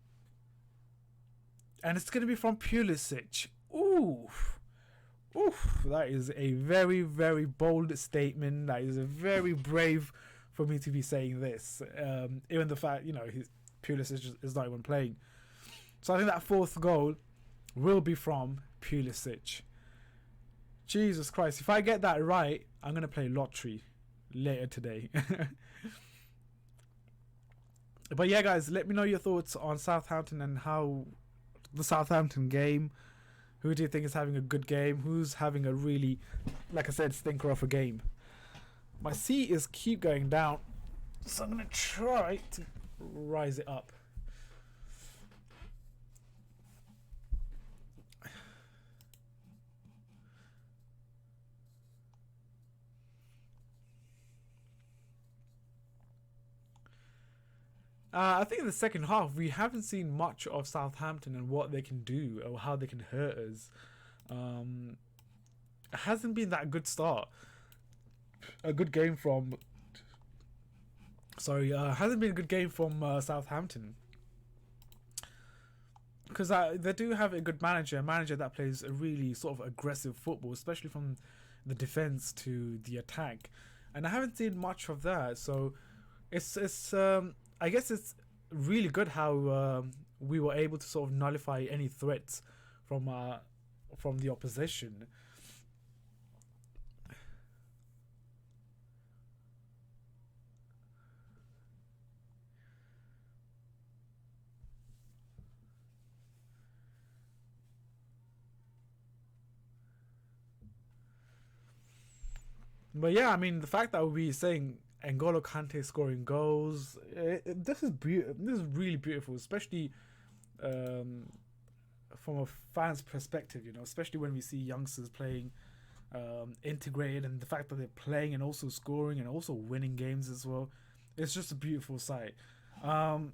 it's going to be from Pulisic. Oof, that is a very, very bold statement. That is a very brave for me to be saying this. Even the fact, Pulisic is not even playing. So I think that fourth goal will be from Pulisic. Jesus Christ. If I get that right, I'm going to play lottery later today. But yeah, guys, let me know your thoughts on Southampton and how the Southampton game. Who do you think is having a good game? Who's having a really, like I said, stinker of a game? My C is keep going down. So I'm going to try to rise it up. I think in the second half, we haven't seen much of Southampton and what they can do or how they can hurt us. It hasn't been that good start. A good game from... hasn't been a good game from Southampton. Because they do have a good manager, a manager that plays a really sort of aggressive football, especially from the defense to the attack. And I haven't seen much of that, so it's I guess it's really good how we were able to sort of nullify any threats from the opposition. But yeah, I mean, the fact that we're saying N'Golo Kante scoring goals, this is really beautiful, especially from a fan's perspective, especially when we see youngsters playing integrated, and the fact that they're playing and also scoring and also winning games as well. It's just a beautiful sight. I'm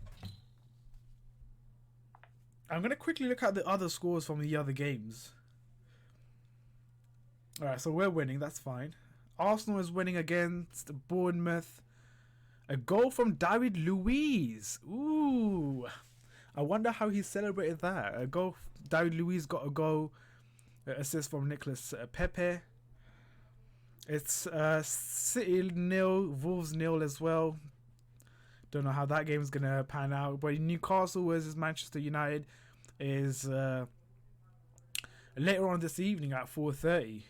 going to quickly look at the other scores from the other games. Alright, so we're winning, that's fine. Arsenal is winning against Bournemouth. A goal from David Luiz. Ooh. I wonder how he celebrated that. David Luiz got a goal. Assist from Nicolas Pepe. It's City 0, Wolves 0 as well. Don't know how that game's going to pan out. But Newcastle versus Manchester United is later on this evening at 4:30.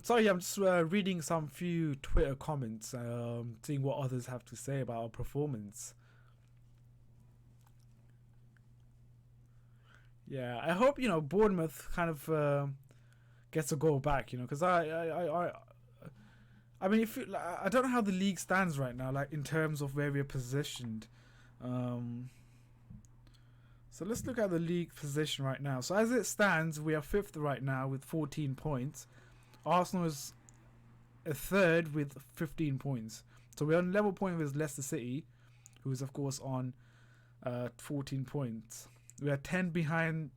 Sorry, I'm just reading some few Twitter comments, seeing what others have to say about our performance. Yeah, I hope Bournemouth kind of gets a goal back, because I mean, I don't know how the league stands right now, like in terms of where we're positioned. So let's look at the league position right now. So as it stands, we are 5th right now with 14 points. Arsenal is a 3rd with 15 points. So we're on level point with Leicester City, who is of course on 14 points. We are 10 behind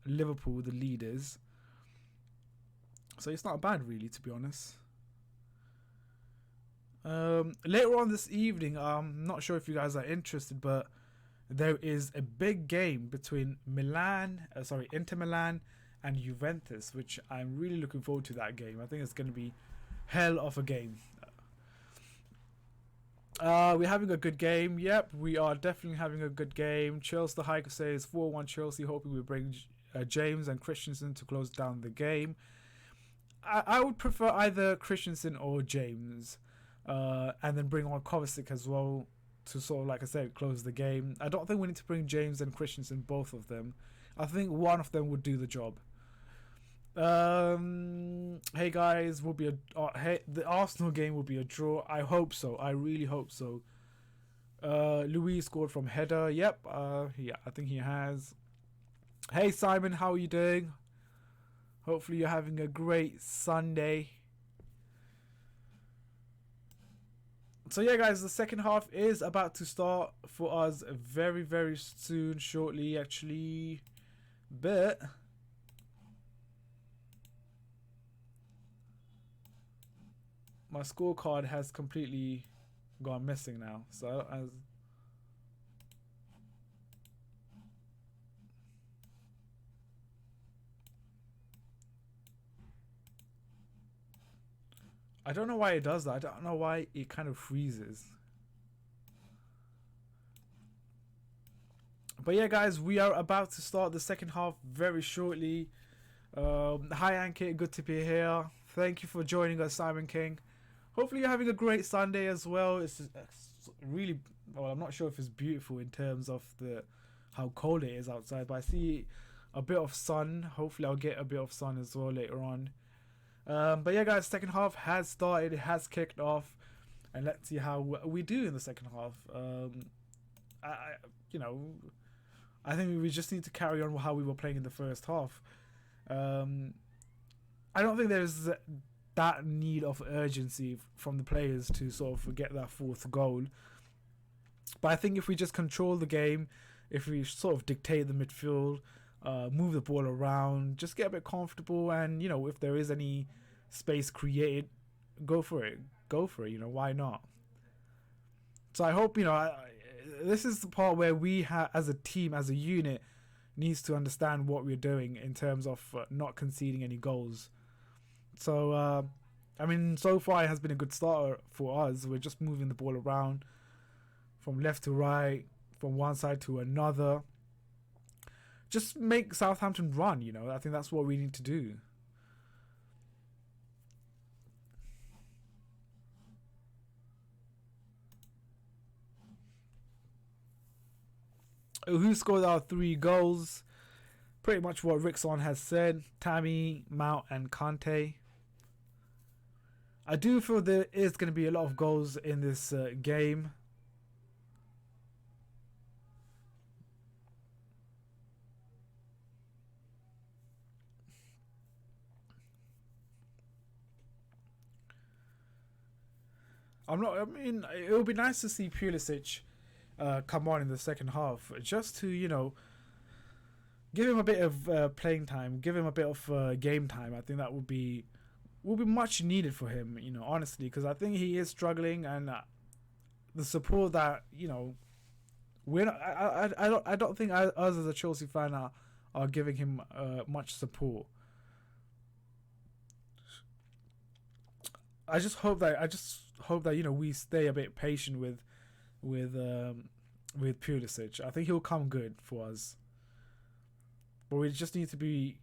Liverpool, the leaders. So it's not bad really, to be honest. Later on this evening, I'm not sure if you guys are interested, but there is a big game between Inter Milan and Juventus, which I'm really looking forward to that game. I think it's going to be hell of a game. We're having a good game. Yep, we are definitely having a good game. Chelsea, the hike says 4-1 Chelsea, hoping we bring James and Christensen to close down the game. I would prefer either Christensen or James, and then bring on Kovacic as well to sort of, like I said, close the game. I don't think we need to bring James and Christensen, both of them. I think one of them would do the job. Hey guys, the Arsenal game will be a draw. I hope so. I really hope so. Louis scored from header. Yep. Yeah, I think he has. Hey Simon, how are you doing? Hopefully you're having a great Sunday. So yeah guys, the second half is about to start for us very, very soon, shortly actually. But my scorecard has completely gone missing now. So I don't know why it does that. I don't know why it kind of freezes. But yeah, guys, we are about to start the second half very shortly. Hi, Ankit. Good to be here. Thank you for joining us, Simon King. Hopefully you're having a great Sunday as well. It's really... Well, I'm not sure if it's beautiful in terms of how cold it is outside. But I see a bit of sun. Hopefully I'll get a bit of sun as well later on. But yeah, guys, second half has started. It has kicked off, and let's see how we do in the second half. I think we just need to carry on how we were playing in the first half. I don't think there's that need of urgency from the players to sort of get that fourth goal. But I think if we just control the game, if we sort of dictate the midfield, move the ball around, just get a bit comfortable, and if there is any space created, go for it, why not? So I hope this is the part where we as a team, as a unit, needs to understand what we're doing in terms of not conceding any goals. So so far it has been a good start for us. We're just moving the ball around from left to right, from one side to another. Just make Southampton run, I think that's what we need to do. Who scored our 3 goals? Pretty much what Rickson has said. Tammy, Mount and Kante. I do feel there is going to be a lot of goals in this game. It would be nice to see Pulisic come on in the second half, just to, give him a bit of playing time, give him a bit of game time. I think that would be much needed for him, honestly, because I think he is struggling, and the support that, we're not, I don't think us as a Chelsea fan are giving him much support. I just hope that we stay a bit patient with Pulisic. I think he'll come good for us, but we just need to be,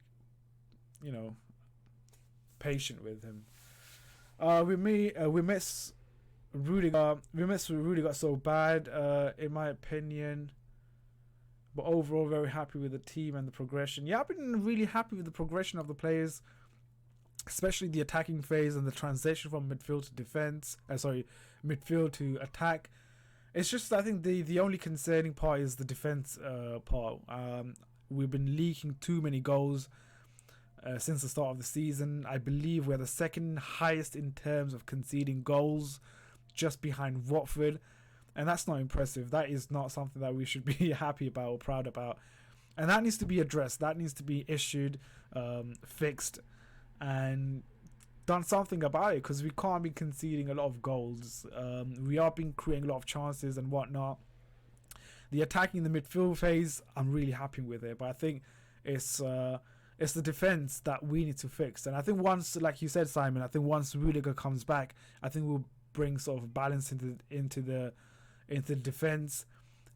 patient with him. We miss Rudiger. We miss Rudiger so bad, in my opinion. But overall, very happy with the team and the progression. Yeah, I've been really happy with the progression of the players, especially the attacking phase and the transition from midfield to defense. Midfield to attack. It's just, I think the only concerning part is the defense part. We've been leaking too many goals since the start of the season. I believe we're the second highest in terms of conceding goals, just behind Watford, and that's not impressive. That is not something that we should be happy about or proud about, and that needs to be addressed. That needs to be issued, fixed, and done something about it, because we can't be conceding a lot of goals. We are been creating a lot of chances and whatnot. The attacking the midfield phase, I'm really happy with it, but I think it's the defense that we need to fix. And I think once, like you said, Simon, I think once Rudiger comes back, I think we'll bring sort of balance into the defense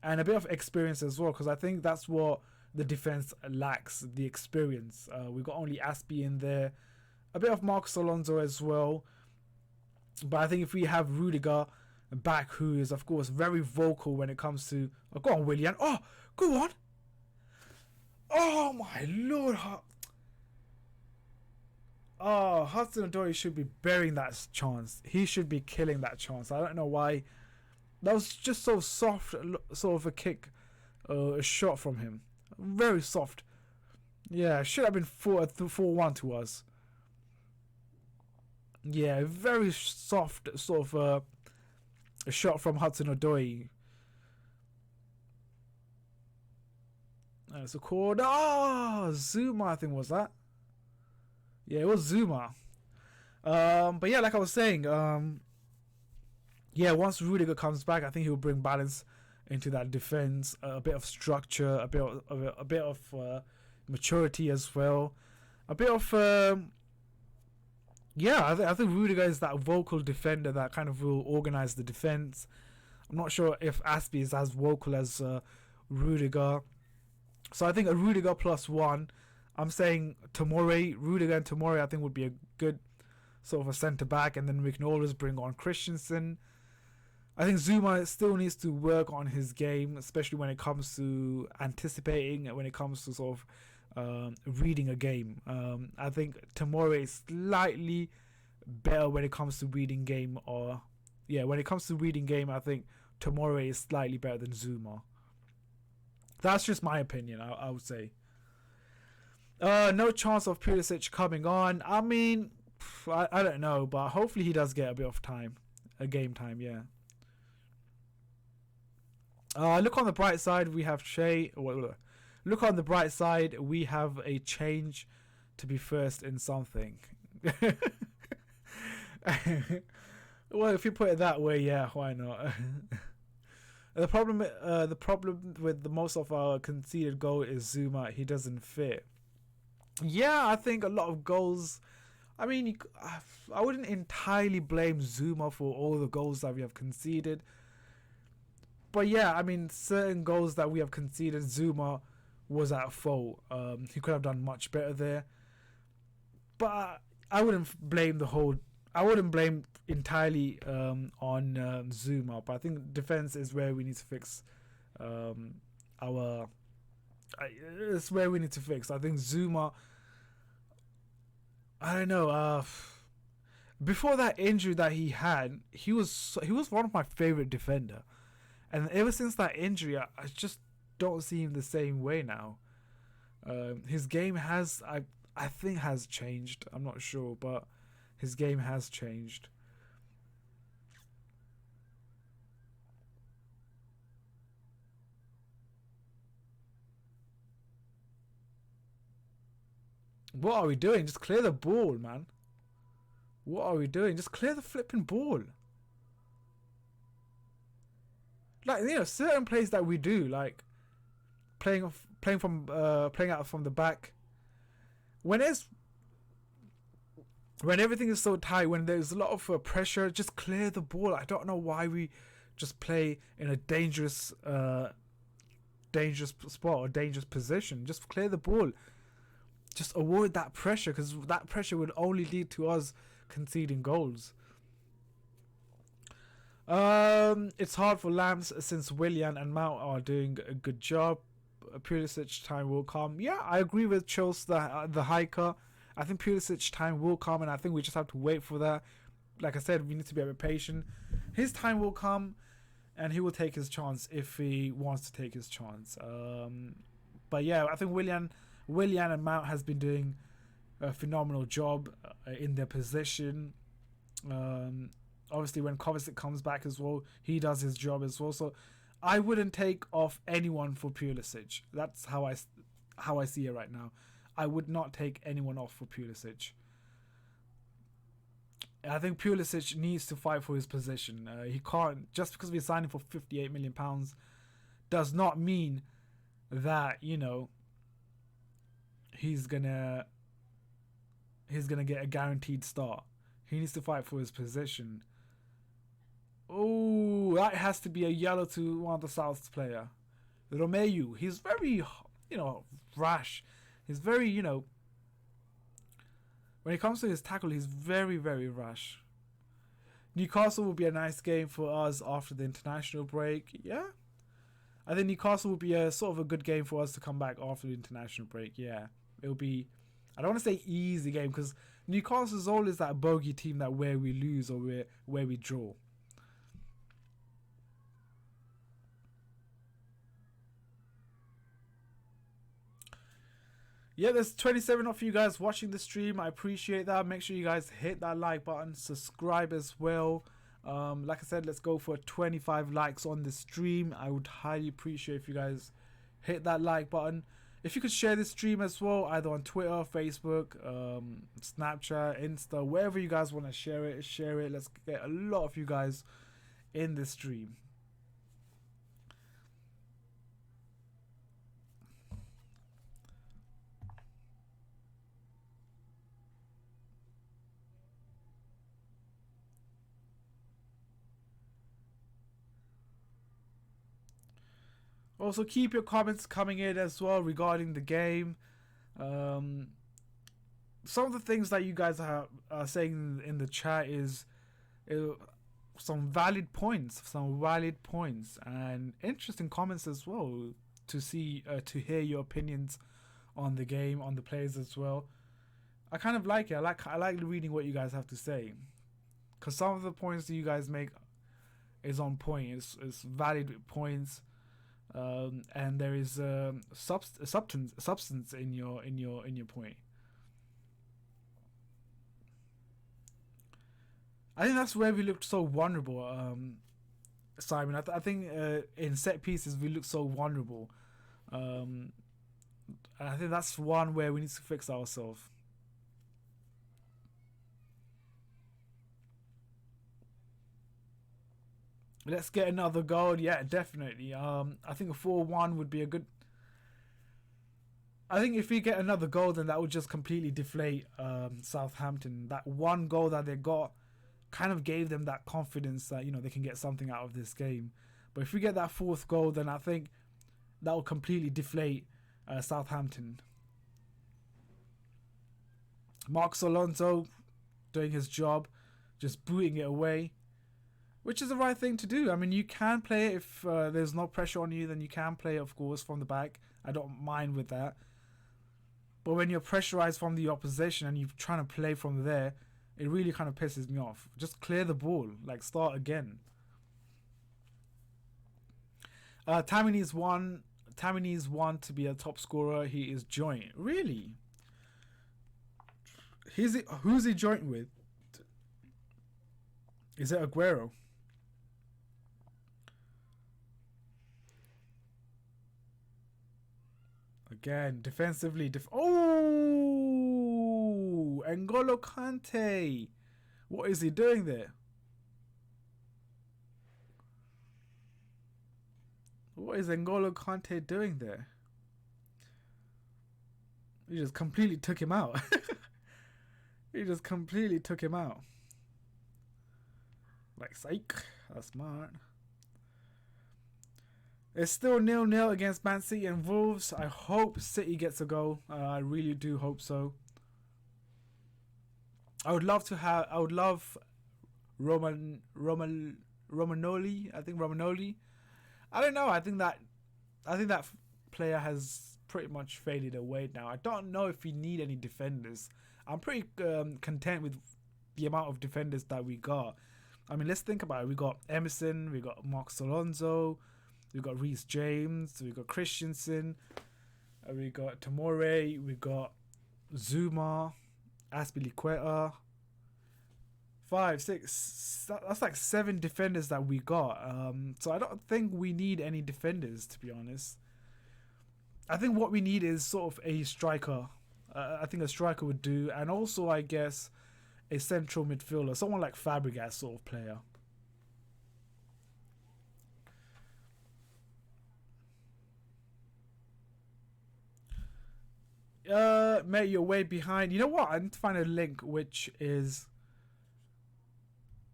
and a bit of experience as well, because I think that's what the defense lacks, the experience. We got only Aspie in there, a bit of Marcos Alonso as well, but I think if we have Rudiger back, who is of course very vocal when it comes to, oh, go on Willian, oh go on, oh my lord, oh, Hudson-Odoi should be burying that chance. He should be killing that chance. I don't know why. That was just so soft, sort of a kick, a shot from him. Very soft. Yeah, should have been 4-1 to us. Yeah, very soft sort of a shot from Hudson-Odoi. It's a corner. Oh, Zuma, I think was that. Yeah, it was Zuma. But yeah, like I was saying, yeah, once Rudiger comes back, I think he'll bring balance into that defense, a bit of structure, a bit of maturity as well, a bit of yeah. I think Rudiger is that vocal defender that kind of will organize the defense. I'm not sure if Aspie is as vocal as Rudiger, so I think a Rudiger +1. I'm saying Tomori, Rudiger and Tomori, I think would be a good sort of a centre back, and then we can always bring on Christensen. I think Zuma still needs to work on his game, especially when it comes to anticipating, when it comes to sort of reading a game. I think Tomori is slightly better when it comes to reading game, or yeah, when it comes to reading game, I think Tomori is slightly better than Zuma. That's just my opinion, I would say. No chance of Pulisic coming on. I mean, I don't know, but hopefully he does get a bit of time, a game time, yeah. Look on the bright side, we have look on the bright side, we have a change to be first in something. Well, if you put it that way, yeah, why not? The problem with the most of our conceded goal is Zuma. He doesn't fit. Yeah, I think a lot of goals. I mean, I wouldn't entirely blame Zuma for all the goals that we have conceded. But yeah, I mean, certain goals that we have conceded, Zuma was at fault. He could have done much better there. But I wouldn't blame entirely on Zuma. But I think defense is where we need to fix it's where we need to fix. I think Zuma, I don't know, before that injury that he had, he was one of my favorite defender, and ever since that injury, I just don't see him the same way now. His game has, I think, has changed. I'm not sure, but his game has changed. What are we doing? Just clear the ball, man. What are we doing? Just clear the flipping ball. Like, you know, certain plays that we do, like playing out from the back. When everything is so tight, when there's a lot of pressure, just clear the ball. I don't know why we just play in a dangerous spot or dangerous position. Just clear the ball. Just avoid that pressure, because that pressure would only lead to us conceding goals. It's hard for Lambs since Willian and Mount are doing a good job. Pulisic time will come. Yeah, I agree with Chills, the hiker. I think Pulisic time will come, and I think we just have to wait for that. Like I said, we need to be a bit patient. His time will come, and he will take his chance if he wants to take his chance. But yeah, I think Willian and Mount has been doing a phenomenal job in their position. Obviously, when Kovacic comes back as well, he does his job as well. So I wouldn't take off anyone for Pulisic. That's how I see it right now. I would not take anyone off for Pulisic. I think Pulisic needs to fight for his position. He can't, just because we signed him for £58 million does not mean that, you know, he's gonna get a guaranteed start. He needs to fight for his position. Oh, that has to be a yellow to one of the South's player. Romeu, he's very, you know, rash. He's very, you know, when it comes to his tackle, he's very, very rash. Newcastle will be a nice game for us after the international break. Yeah. I think Newcastle will be a sort of a good game for us to come back after the international break. Yeah. It'll be, I don't want to say easy game, because Newcastle is always that bogey team that where we lose or where we draw. Yeah, there's 27 of you guys watching the stream. I appreciate that. Make sure you guys hit that like button, subscribe as well. Like I said, let's go for 25 likes on the stream. I would highly appreciate if you guys hit that like button. If you could share this stream as well, either on Twitter, Facebook, Snapchat, Insta, wherever you guys want to share it, share it. Let's get a lot of you guys in the stream. Also, keep your comments coming in as well regarding the game. Some of the things that you guys are saying in the chat is some valid points, and interesting comments as well to see, to hear your opinions on the game, on the players as well. I kind of like it. I like reading what you guys have to say, because some of the points that you guys make is on point. It's valid points. And there is substance in your point. I think that's where we looked so vulnerable, Simon. I think in set pieces we looked so vulnerable. I think that's one where we need to fix ourselves. Let's get another goal. Yeah, definitely. I think a 4-1 would be a good... I think if we get another goal, then that would just completely deflate Southampton. That one goal that they got kind of gave them that confidence that, you know, they can get something out of this game. But if we get that fourth goal, then I think that will completely deflate Southampton. Marcos Alonso doing his job, just booting it away. Which is the right thing to do. I mean, you can play it if there's no pressure on you, then you can play it, of course, from the back. I don't mind with that. But when you're pressurized from the opposition and you're trying to play from there, it really kind of pisses me off. Just clear the ball. Like, start again. Tammy needs one to be a top scorer. He is joint. Really? Who's he joint with? Is it Aguero? Again, defensively. Oh! N'Golo Kante. What is he doing there? What is N'Golo Kante doing there? He just completely took him out. He just completely took him out. Like, psych. That's smart. It's still 0-0 against Man City and Wolves. I hope City gets a goal. I really do hope so. I would love Romagnoli. I think Romagnoli. I don't know. I think that player has pretty much faded away now. I don't know if we need any defenders. I'm pretty content with the amount of defenders that we got. I mean, let's think about it. We got Emerson, we got Marcos Alonso, we got Reece James, we got Christensen, we got Tomori, we got Zuma, Aspilicueta. 5, 6. That's like 7 defenders that we got. So I don't think we need any defenders, to be honest. I think what we need is sort of a striker. I think a striker would do, and also I guess a central midfielder, someone like Fabregas sort of player. Mate, you're way behind. You know what? I need to find a link which is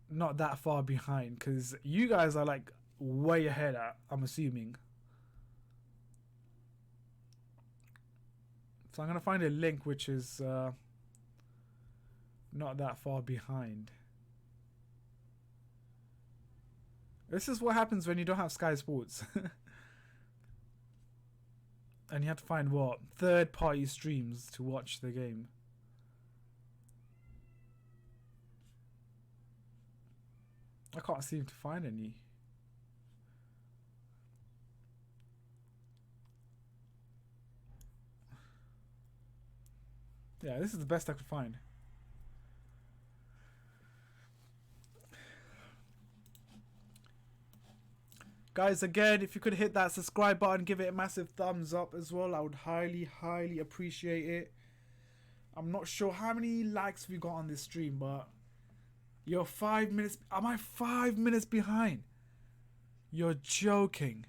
not that far behind, because you guys are like way ahead, I'm assuming. So I'm going to find a link which is not that far behind. This is what happens when you don't have Sky Sports. And you have to find what? Third-party streams to watch the game. I can't seem to find any. Yeah, this is the best I could find. Guys, again, if you could hit that subscribe button, give it a massive thumbs up as well. I would highly, highly appreciate it. I'm not sure how many likes we got on this stream, but you're 5 minutes. Am I 5 minutes behind? You're joking.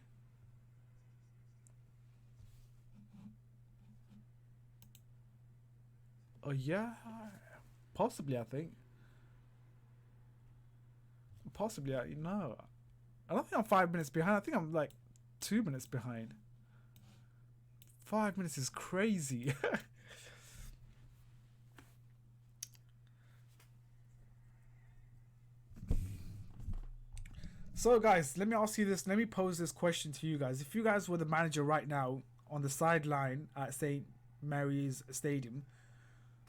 Oh, yeah. Possibly, I think. Possibly, no. I don't think I'm 5 minutes behind. I think I'm like 2 minutes behind. 5 minutes is crazy. So guys, let me ask you this. Let me pose this question to you guys. If you guys were the manager right now on the sideline at St. Mary's Stadium,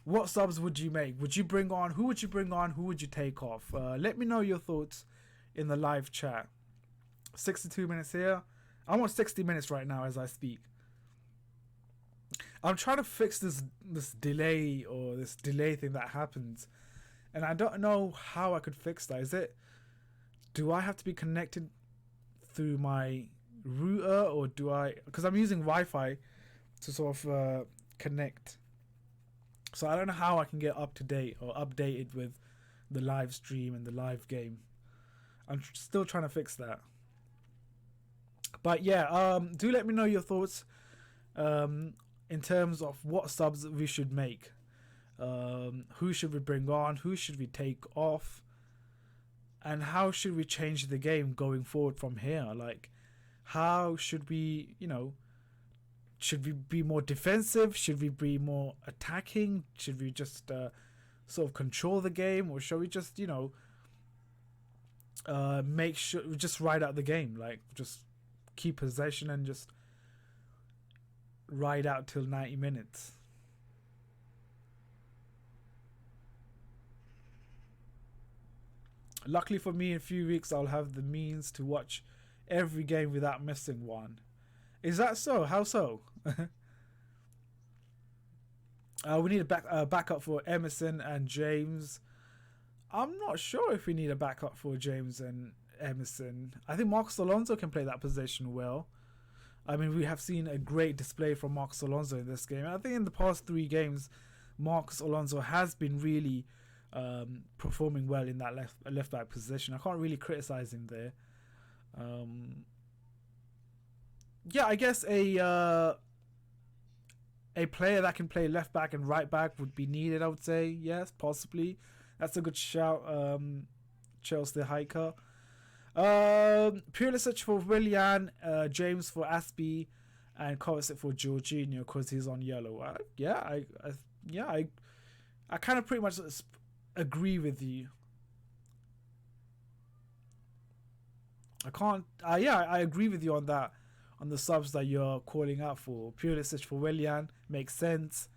what subs would you make? Would you bring on? Who would you bring on? Who would you take off? Let me know your thoughts in the live chat. 62 minutes here. I'm on 60 minutes right now as I speak. I'm trying to fix this delay or this delay thing that happens, and I don't know how I could fix that. Do I have to be connected through my router, or do I? Because I'm using Wi-Fi to sort of connect. So I don't know how I can get up to date or updated with the live stream and the live game. I'm still trying to fix that. But yeah, do let me know your thoughts in terms of what subs we should make. Who should we bring on? Who should we take off? And how should we change the game going forward from here? Like, how should we, should we be more defensive? Should we be more attacking? Should we just sort of control the game? Or should we just, make sure we just ride out the game? Like, just keep possession and just ride out till 90 minutes. Luckily for me, in a few weeks, I'll have the means to watch every game without missing one. Is that so? How so? We need a backup for Emerson and James. I'm not sure if we need a backup for James and Emerson. I think Marcos Alonso can play that position well. I mean, we have seen a great display from Marcos Alonso in this game. I think in the past 3 games, Marcos Alonso has been really performing well in that left back position. I can't really criticize him there. Yeah, I guess a player that can play left back and right back would be needed, I would say. Yes, possibly. That's a good shout, Chelsea Hiker. Pulisic for Willian, James for Aspie, and Kovacic for Jorginho because he's on yellow. I kind of pretty much agree with you. I agree with you on that. On the subs that you're calling out for. Pulisic for Willian makes sense.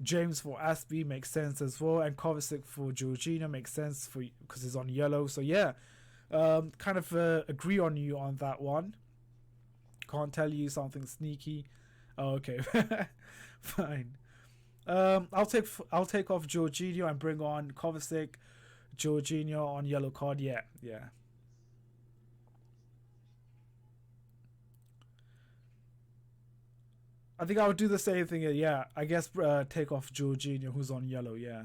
James for Aspie makes sense as well, and Kovacic for Jorginho makes sense for because he's on yellow. So yeah, kind of agree on you on that one. Can't tell you something sneaky. Oh, okay, fine. I'll take off Jorginho and bring on Kovacic, Jorginho on yellow card. Yeah, yeah. I think I would do the same thing. Yeah, I guess take off Jorginho, who's on yellow. Yeah.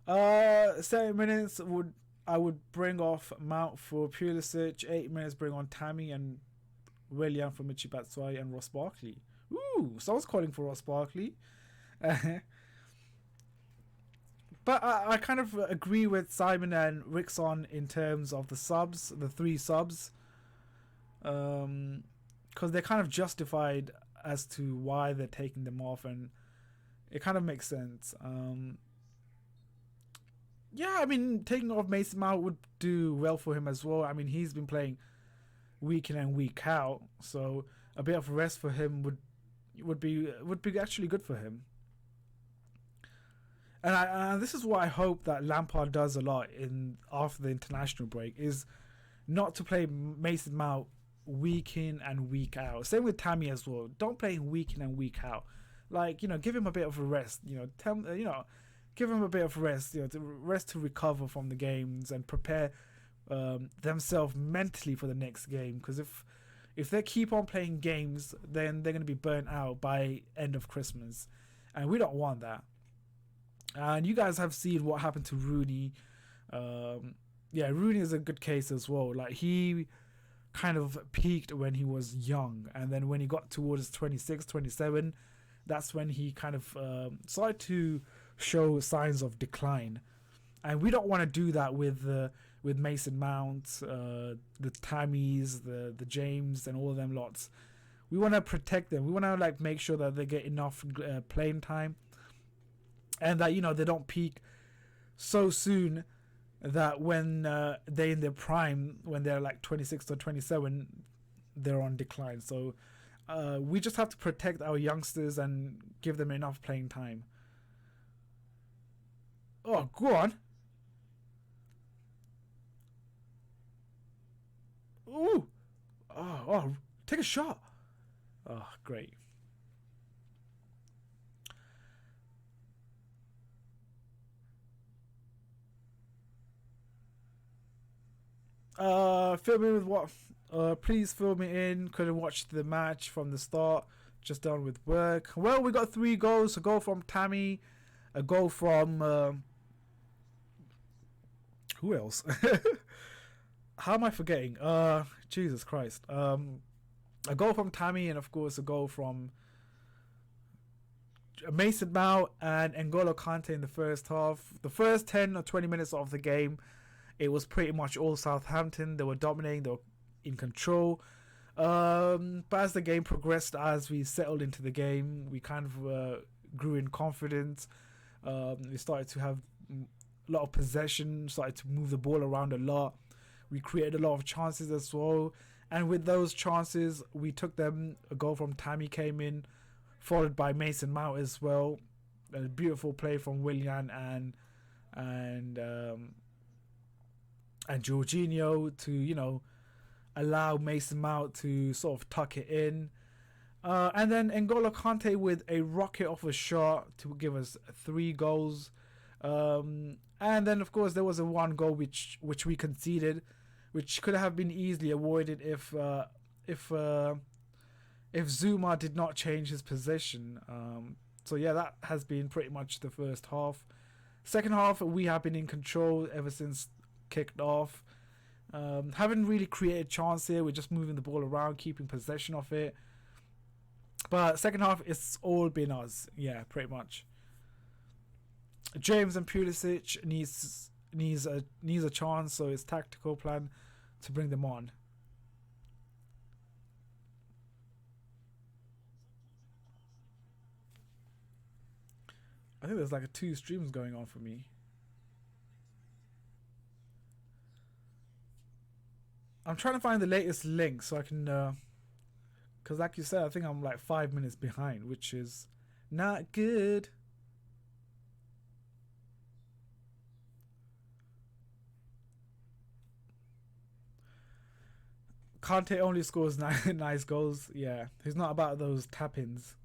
7 minutes I would bring off Mount for Pulisic. 8 minutes bring on Tammy and William for Michi Batshuayi and Ross Barkley. Ooh, someone's calling for Ross Barkley. But I kind of agree with Simon and Rickson in terms of the subs, the three subs. Because they're kind of justified as to why they're taking them off, and it kind of makes sense. Yeah, I mean, taking off Mason Mount would do well for him as well. I mean, he's been playing week in and week out, so a bit of rest for him would be actually good for him. And this is what I hope that Lampard does a lot in after the international break, is not to play Mason Mount week in and week out. Same with Tammy as well. Don't play him week in and week out. Like, give him a bit of a rest. Give him a bit of rest. To recover from the games and prepare themselves mentally for the next game. Because if they keep on playing games, then they're going to be burnt out by end of Christmas, and we don't want that. And you guys have seen what happened to Rooney. Rooney is a good case as well. Like, he kind of peaked when he was young, and then when he got towards 26, 27, that's when he kind of started to show signs of decline. And we don't want to do that with Mason Mount, the Tammys, the James, and all of them lots. We want to protect them. We want to make sure that they get enough playing time, and that they don't peak so soon that when they're in their prime, when they're like 26 or 27, they're on decline. So we just have to protect our youngsters and give them enough playing time. Oh, go on. Ooh. Oh, take a shot. Oh, great. Fill me with what? Please fill me in. Couldn't watch the match from the start. Just done with work. Well, we got 3 goals. A goal from Tammy. A goal from... who else? How am I forgetting? Jesus Christ. A goal from Tammy, and of course a goal from Mason Mount and N'Golo Kante in the first half. The first 10 or 20 minutes of the game, it was pretty much all Southampton. They were dominating. They were in control. But as the game progressed, as we settled into the game, we kind of grew in confidence. We started to have a lot of possession, started to move the ball around a lot. We created a lot of chances as well. And with those chances, we took them. A goal from Tammy came in, followed by Mason Mount as well. A beautiful play from Willian and Jorginho to, allow Mason Mount to sort of tuck it in. And then N'Golo Kante with a rocket of a shot to give us 3 goals. And then, of course, there was a 1 goal which we conceded, which could have been easily avoided if Zuma did not change his position. So yeah, that has been pretty much the first half. Second half, we have been in control ever since kicked off. Haven't really created chance here. We're just moving the ball around, keeping possession of it. But second half, it's all been us. Yeah, pretty much. James and Pulisic needs a chance, so it's tactical plan to bring them on. I think there's like 2 streams going on for me. I'm trying to find the latest link so I can Because like you said, I think I'm like 5 minutes behind, which is not good. Kante only scores nice goals. Yeah, he's not about those tap-ins.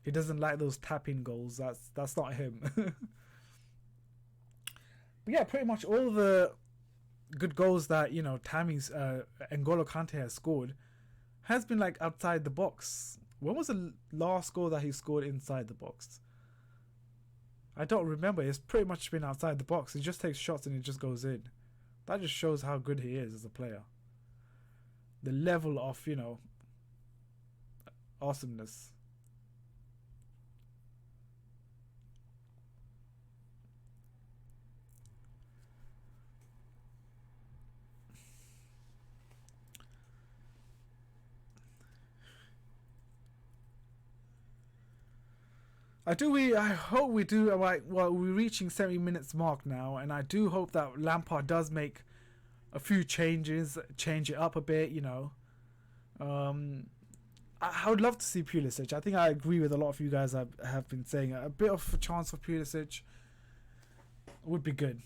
He doesn't like those tap-in goals. That's not him. But yeah, pretty much all the good goals that Tammy's N'Golo Kante has scored has been like outside the box. When was the last goal that he scored inside the box? I don't remember. It's pretty much been outside the box. He just takes shots and it just goes in. That just shows how good he is as a player. The level of, awesomeness. I hope we do. Like, well, we're reaching 70 minutes mark now, and I do hope that Lampard does make a few changes, change it up a bit. I would love to see Pulisic. I think I agree with a lot of you guys have been saying a bit of a chance for Pulisic would be good.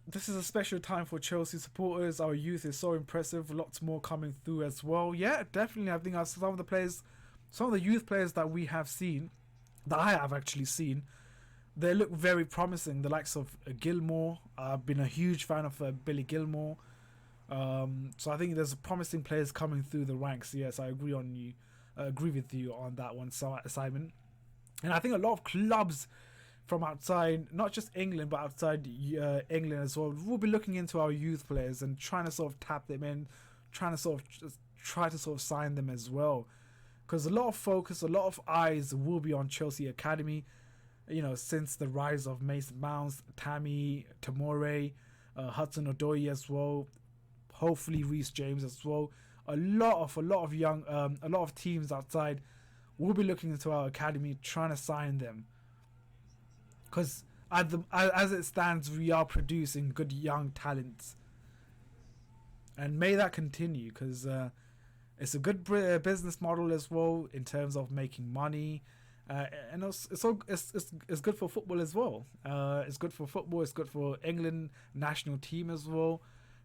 This is a special time for Chelsea supporters. Our youth is so impressive. Lots more coming through as well. Yeah, definitely. I think some of the youth players that we have seen, that I have actually seen, they look very promising. The likes of Gilmore. I've been a huge fan of Billy Gilmore. So I think there's promising players coming through the ranks. Yes, I agree on you. I agree with you on that one, Simon. And I think a lot of clubs from outside, not just England, but outside England as well, we'll be looking into our youth players and trying to sort of tap them in, trying to sort of just try to sort of sign them as well. Because a lot of focus, a lot of eyes will be on Chelsea Academy, since the rise of Mason Mounts, Tammy, Tamore, Hudson Odoi as well, hopefully Reece James as well. A lot of young, a lot of teams outside will be looking into our academy, trying to sign them. Because as it stands, we are producing good young talents, and may that continue. Because it's a good business model as well in terms of making money, and it's good for football as well. It's good for football. It's good for England national team as well,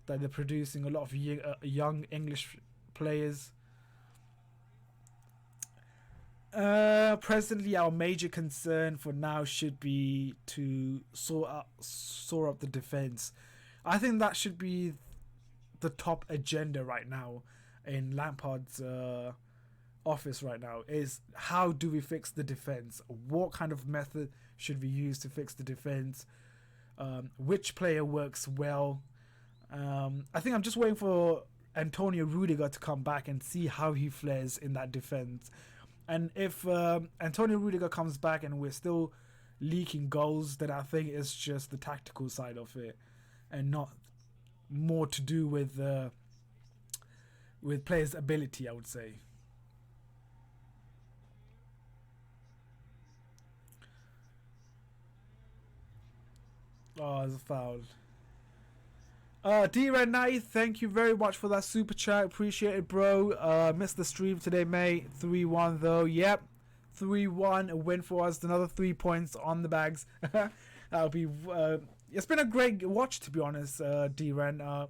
that they're producing a lot of young English players. Presently, our major concern for now should be to soar up the defense. I think that should be the top agenda right now in Lampard's office right now, is how do we fix the defense? What kind of method should we use to fix the defense? Which player works well? I think I'm just waiting for Antonio Rudiger to come back and see how he flares in that defense. And if Antonio Rudiger comes back and we're still leaking goals, then I think it's just the tactical side of it, and not more to do with players' ability, I would say. Oh, it's a foul. D-Red Knight, thank you very much for that super chat. Appreciate it, bro. Missed the stream today, mate. 3-1 though. Yep. 3-1, a win for us. Another 3 points on the bags. That'll be it's been a great watch, to be honest, D-Ren.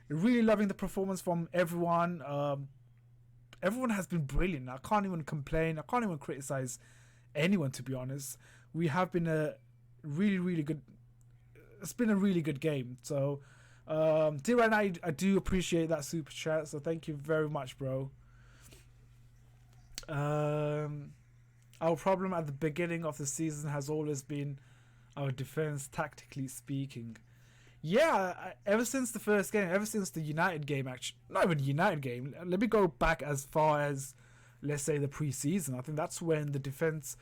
Really loving the performance from everyone. Everyone has been brilliant. I can't even complain. I can't even criticize anyone, to be honest. We have been a really, really good. It's been a really good game. So, D-Ren, I do appreciate that super chat. So thank you very much, bro. Our problem at the beginning of the season has always been our defense, tactically speaking. Yeah, ever since the first game, ever since the United game, actually, not even United game. Let me go back as far as, let's say, the preseason. I think that's when the defense,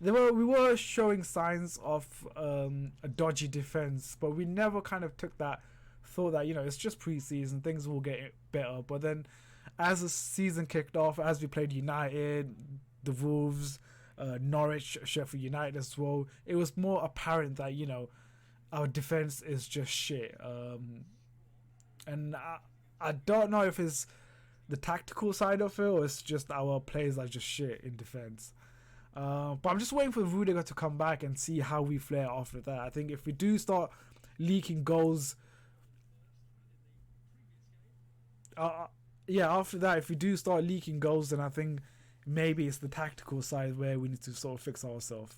we were showing signs of a dodgy defense, but we never kind of took that thought that, it's just pre-season, things will get better. But then as the season kicked off, as we played United, the Wolves, Norwich, Sheffield United as well, it was more apparent that, our defense is just shit. And I don't know if it's the tactical side of it or it's just our players are just shit in defense. But I'm just waiting for Rudiger to come back and see how we flare after that. I think if we do start leaking goals, after that, if we do start leaking goals, then I think maybe it's the tactical side where we need to sort of fix ourselves.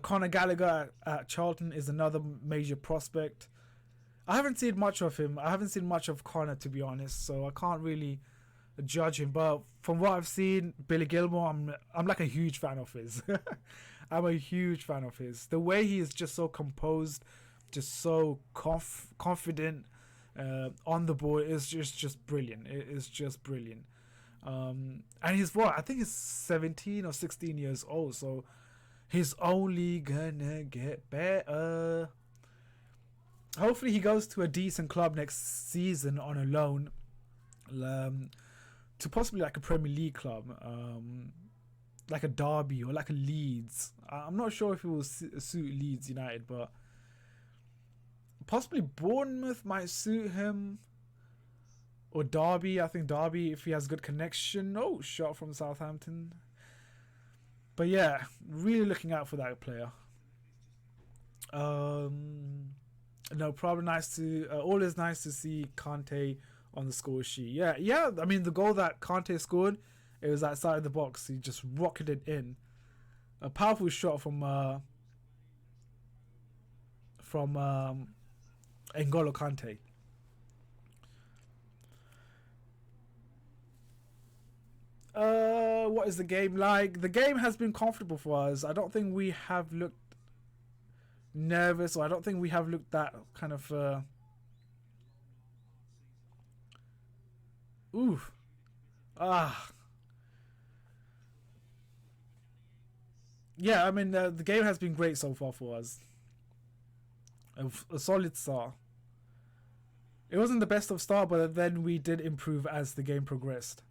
Conor Gallagher at Charlton is another major prospect. I haven't seen much of him. I haven't seen much of Conor, to be honest, so I can't really judge him. But from what I've seen, Billy Gilmore, I'm like a huge fan of his. I'm a huge fan of his. The way he is just so composed, just so confident on the ball is just brilliant. It is just brilliant. And he's I think he's 17 or 16 years old, so he's only gonna get better. Hopefully he goes to a decent club next season on a loan, to possibly like a Premier League club, like a Derby or like a Leeds. I'm not sure if it will suit Leeds United, but possibly Bournemouth might suit him, or Derby. I think Derby, if he has good connection. Oh, shot from Southampton. But yeah, really looking out for that player. No, probably always nice to see Kante on the score sheet. Yeah. I mean, the goal that Kante scored, it was outside the box. He just rocketed in. A powerful shot from N'Golo Kante. What is the game like? The game has been comfortable for us. I don't think we have looked nervous, or I don't think we have looked that kind of yeah, I mean, the game has been great so far for us. A solid start. It wasn't the best of start, but then we did improve as the game progressed.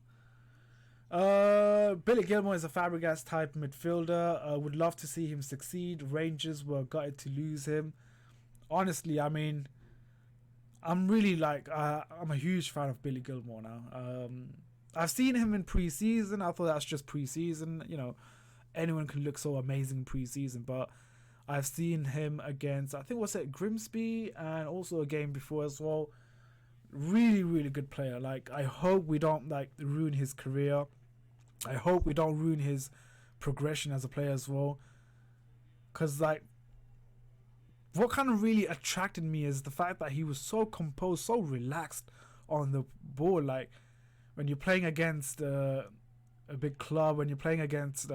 Billy Gilmore is a Fabregas type midfielder. Would love to see him succeed. Rangers were gutted to lose him. Honestly, I mean, I'm really I'm a huge fan of Billy Gilmore now. I've seen him in pre-season. I thought that's just pre-season. Anyone can look so amazing in pre-season, but I've seen him against, I think, Grimsby, and also a game before as well. Really, really good player. I hope we don't ruin his career. I hope we don't ruin his progression as a player as well. Because what kind of really attracted me is the fact that he was so composed, so relaxed on the ball. When you're playing against a big club, when you're playing against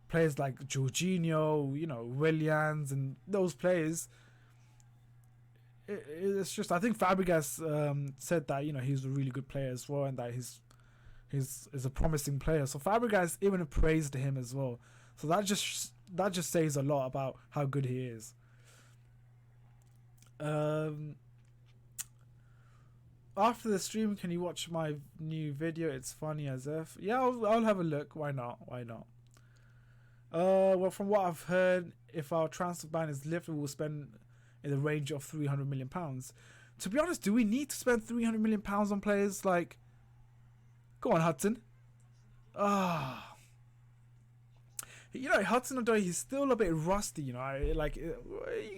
players like Jorginho, Williams, and those players, it's just, I think Fabregas said that he's a really good player as well, and that he's a promising player. So Fabregas even praised him as well. So that just says a lot about how good he is. After the stream, can you watch my new video? It's funny as if. Yeah, I'll have a look. Why not? Well, from what I've heard, if our transfer ban is lifted, we'll spend in the range of £300 million. To be honest, do we need to spend £300 million on players? Go on, Hudson. Hudson Odoi, he's still a bit rusty,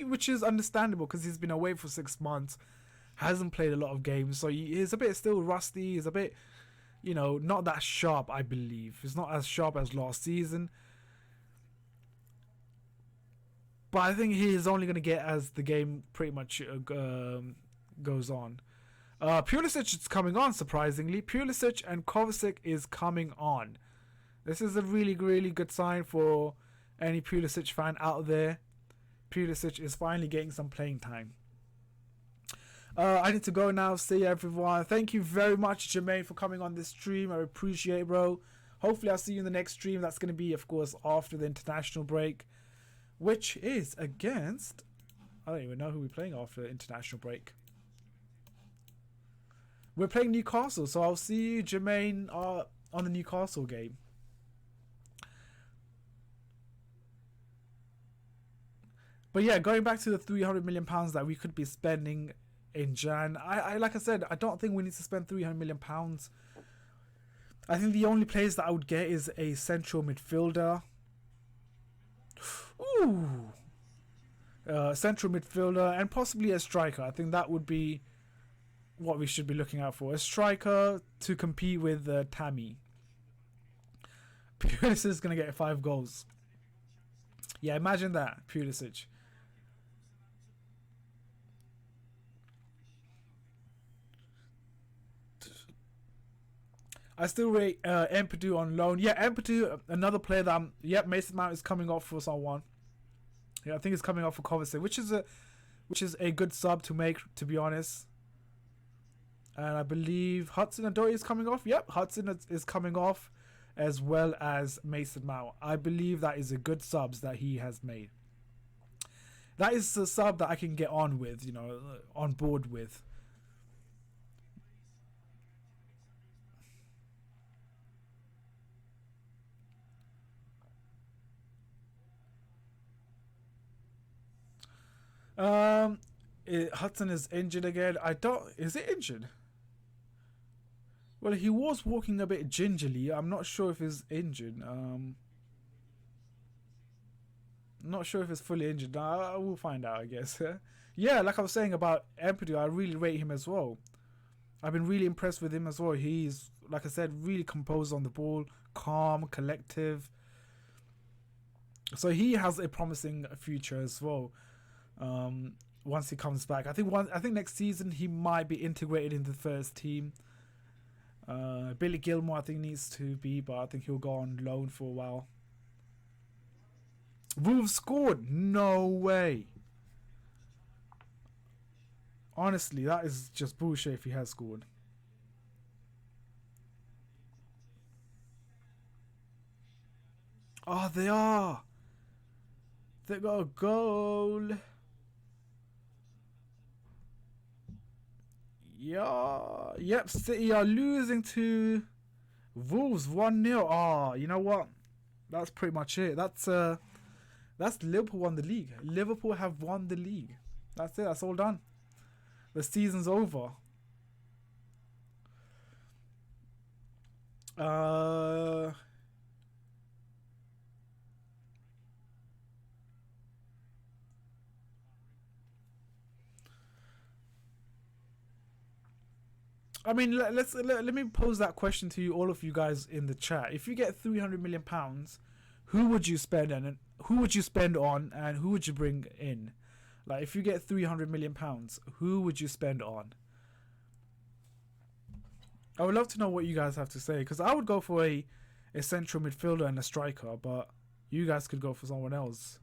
which is understandable because he's been away for 6 months, hasn't played a lot of games, so he's a bit still rusty. He's a bit, not that sharp, I believe. He's not as sharp as last season. But I think he is only going to get as the game pretty much goes on. Pulisic is coming on, surprisingly. Pulisic and Kovacic is coming on. This is a really, really good sign for any Pulisic fan out there. Pulisic is finally getting some playing time. I need to go now. See everyone. Thank you very much, Jermaine, for coming on this stream. I appreciate it, bro. Hopefully I'll see you in the next stream. That's going to be, of course, after the international break, which is against I don't even know who we're playing after international break. We're playing Newcastle, so I'll see you, Jermaine, on the Newcastle game. But yeah, going back to the £300 million that we could be spending in Jan, like I said, I don't think we need to spend £300 million. I think the only players that I would get is a central midfielder. Ooh. Central midfielder and possibly a striker. I think that would be what we should be looking out for. A striker to compete with Tammy. Pulisic is going to get 5 goals. Yeah, imagine that, Pulisic. I still rate Empadu on loan. Yeah, Empadu, another player that Mason Mount is coming off for someone. Yeah, I think it's coming off for Coventry, which is a good sub to make, to be honest. And I believe Hudson-Odoi is coming off. Yep, Hudson is coming off, as well as Mason Mount. I believe that is a good subs that he has made. That is a sub that I can get on with, on board with. Hudson is injured again. Is it injured? Well, he was walking a bit gingerly. I'm not sure if he's injured. Not sure if he's fully injured. I will find out, I guess. Yeah, like I was saying about Empadu, I really rate him as well. I've been really impressed with him as well. He's, like I said, really composed on the ball, calm, collective. So he has a promising future as well. Once he comes back, I think next season he might be integrated into the first team. Billy Gilmore, I think, needs to be, but I think he'll go on loan for a while. Wolves scored? No way. Honestly, that is just bullshit if he has scored. Oh, they are. They got a goal. Yeah. Yep, City are losing to Wolves 1-0. Oh, you know what? That's pretty much it. That's Liverpool won the league. Liverpool have won the league. That's it. That's all done. The season's over. I mean, let me pose that question to you, all of you guys in the chat. If you get £300 million, who would you spend on, and who would you spend on, and who would you bring in? Like, if you get £300 million, who would you spend on? I would love to know what you guys have to say, because I would go for a central midfielder and a striker, but you guys could go for someone else.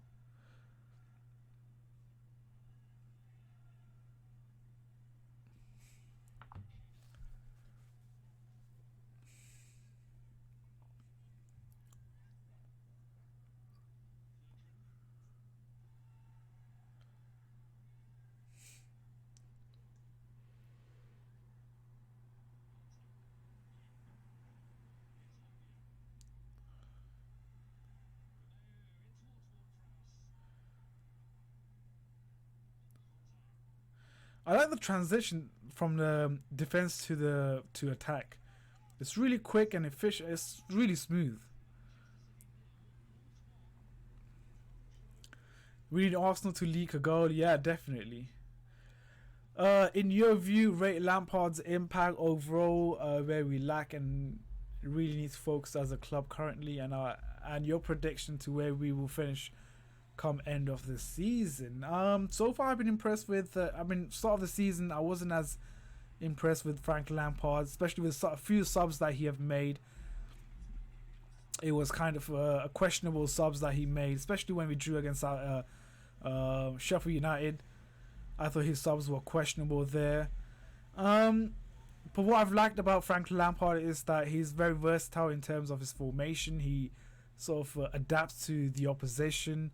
I like the transition from the defense to attack. It's really quick and efficient. It's really smooth. We need Arsenal to leak a goal. Yeah, definitely. In your view, rate Lampard's impact overall, where we lack and really need to focus as a club currently, and your prediction to where we will finish come end of the season. So far I've been impressed with start of the season I wasn't as impressed with Frank Lampard, especially with a few subs that he have made. It was kind of a questionable subs that he made, especially when we drew against Sheffield United. I thought his subs were questionable there. But what I've liked about Frank Lampard is that he's very versatile in terms of his formation. He sort of adapts to the opposition.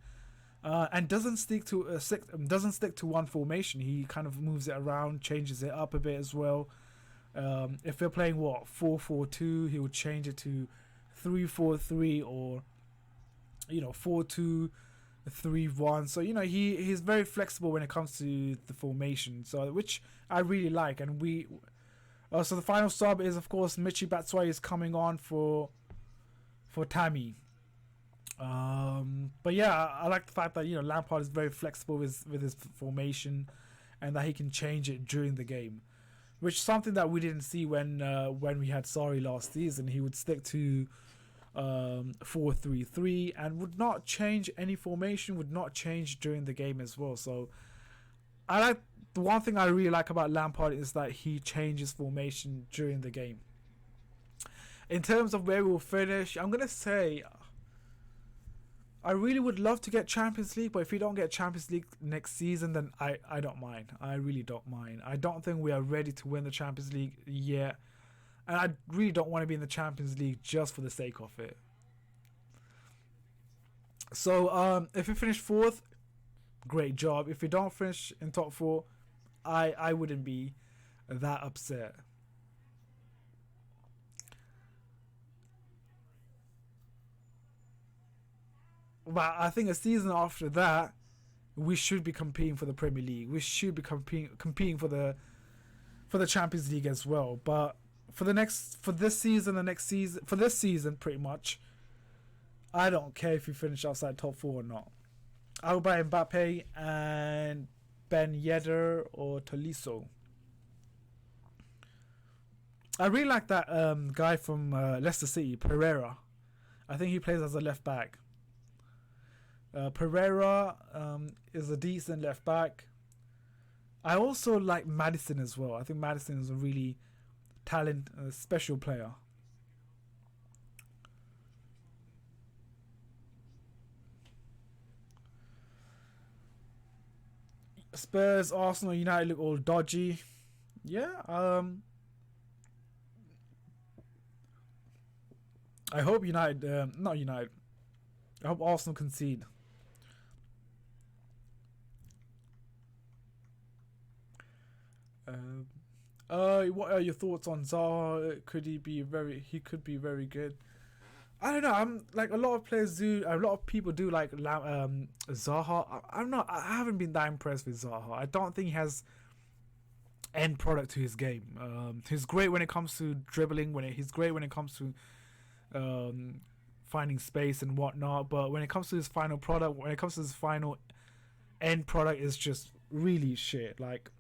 and doesn't stick to one formation. He kind of moves it around, changes it up a bit as well. If they're playing 4-4-2, he would change it to 3-4-3 or 4-2-3-1. So he's very flexible when it comes to the formation. So which I really like. And so the final sub is of course Michy Batshuayi is coming on for Tammy. But yeah, I like the fact that Lampard is very flexible with his formation, and that he can change it during the game, which is something that we didn't see when we had Sarri last season. He would stick to 4-3-3 and would not change any formation, would not change during the game as well. So the one thing I really like about Lampard is that he changes formation during the game. In terms of where we'll finish, I'm gonna say I really would love to get Champions League, but if we don't get Champions League next season, then I don't mind. I really don't mind. I don't think we are ready to win the Champions League yet. And I really don't want to be in the Champions League just for the sake of it. So if we finish 4th, great job. If we don't finish in top 4, I wouldn't be that upset. But I think a season after that, we should be competing for the Premier League. We should be competing for the Champions League as well. But for this season, pretty much, I don't care if you finish outside top 4 or not. I will buy Mbappe and Ben Yedder or Tolisso. I really like that guy from Leicester City, Pereira. I think he plays as a left back. Pereira is a decent left back. I also like Maddison as well. I think Maddison is a really special player. Spurs, Arsenal, United look all dodgy. Yeah. I hope not United. I hope Arsenal concede. What are your thoughts on Zaha? He could be very good. I don't know. I'm like a lot of people do like Zaha. I haven't been that impressed with Zaha. I don't think he has end product to his game. He's great when it comes to dribbling. He's great when it comes to finding space and whatnot. But when it comes to his final product, when it comes to his final end product, is just really shit. Like,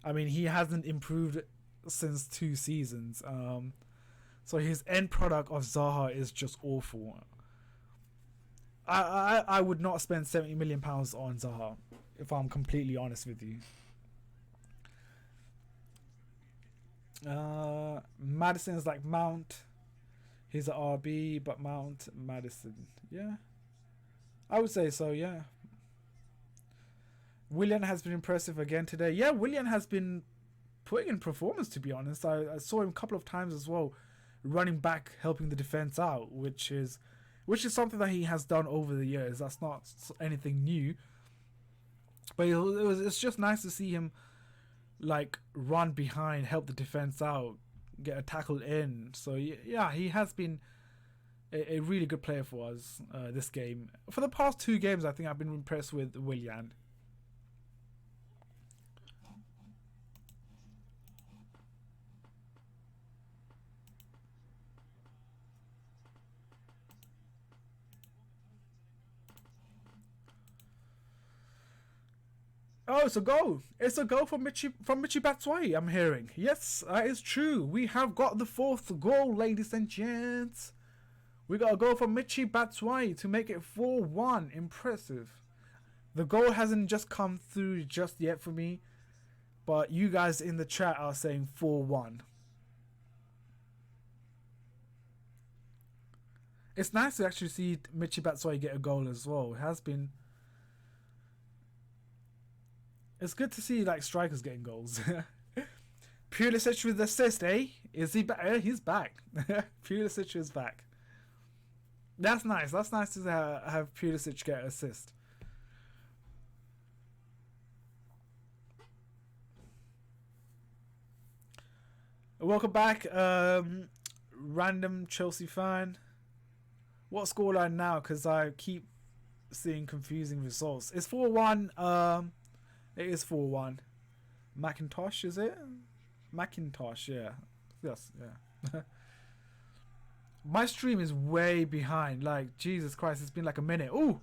I mean, he hasn't improved since 2 seasons. So his end product of Zaha is just awful. I would not spend £70 million on Zaha, if I'm completely honest with you. Maddison is like Mount. He's an RB, but Mount, Maddison. Yeah. I would say so, yeah. Willian has been impressive again today. Yeah, Willian has been putting in performance, to be honest. I saw him a couple of times as well, running back, helping the defense out, which is something that he has done over the years. That's not anything new. But it's just nice to see him like run behind, help the defense out, get a tackle in. So yeah, he has been a really good player for us this game. For the past 2 games, I think I've been impressed with Willian. Oh, it's a goal. It's a goal from Michy Batshuayi, I'm hearing. Yes, that is true. We have got the 4th goal, ladies and gents. We got a goal from Michy Batshuayi to make it 4-1. Impressive. The goal hasn't just come through just yet for me, but you guys in the chat are saying 4-1. It's nice to actually see Michy Batshuayi get a goal as well. It has been... It's good to see like strikers getting goals. Pulisic with the assist, eh? Is he back? He's back. Pulisic is back. That's nice. That's nice to have Pulisic get an assist. Welcome back, random Chelsea fan. What scoreline now? Because I keep seeing confusing results. It's 4-1. It is 4-1. Macintosh, is it? Macintosh, yeah. Yes, yeah. My stream is way behind. Like, Jesus Christ, it's been like a minute. Ooh!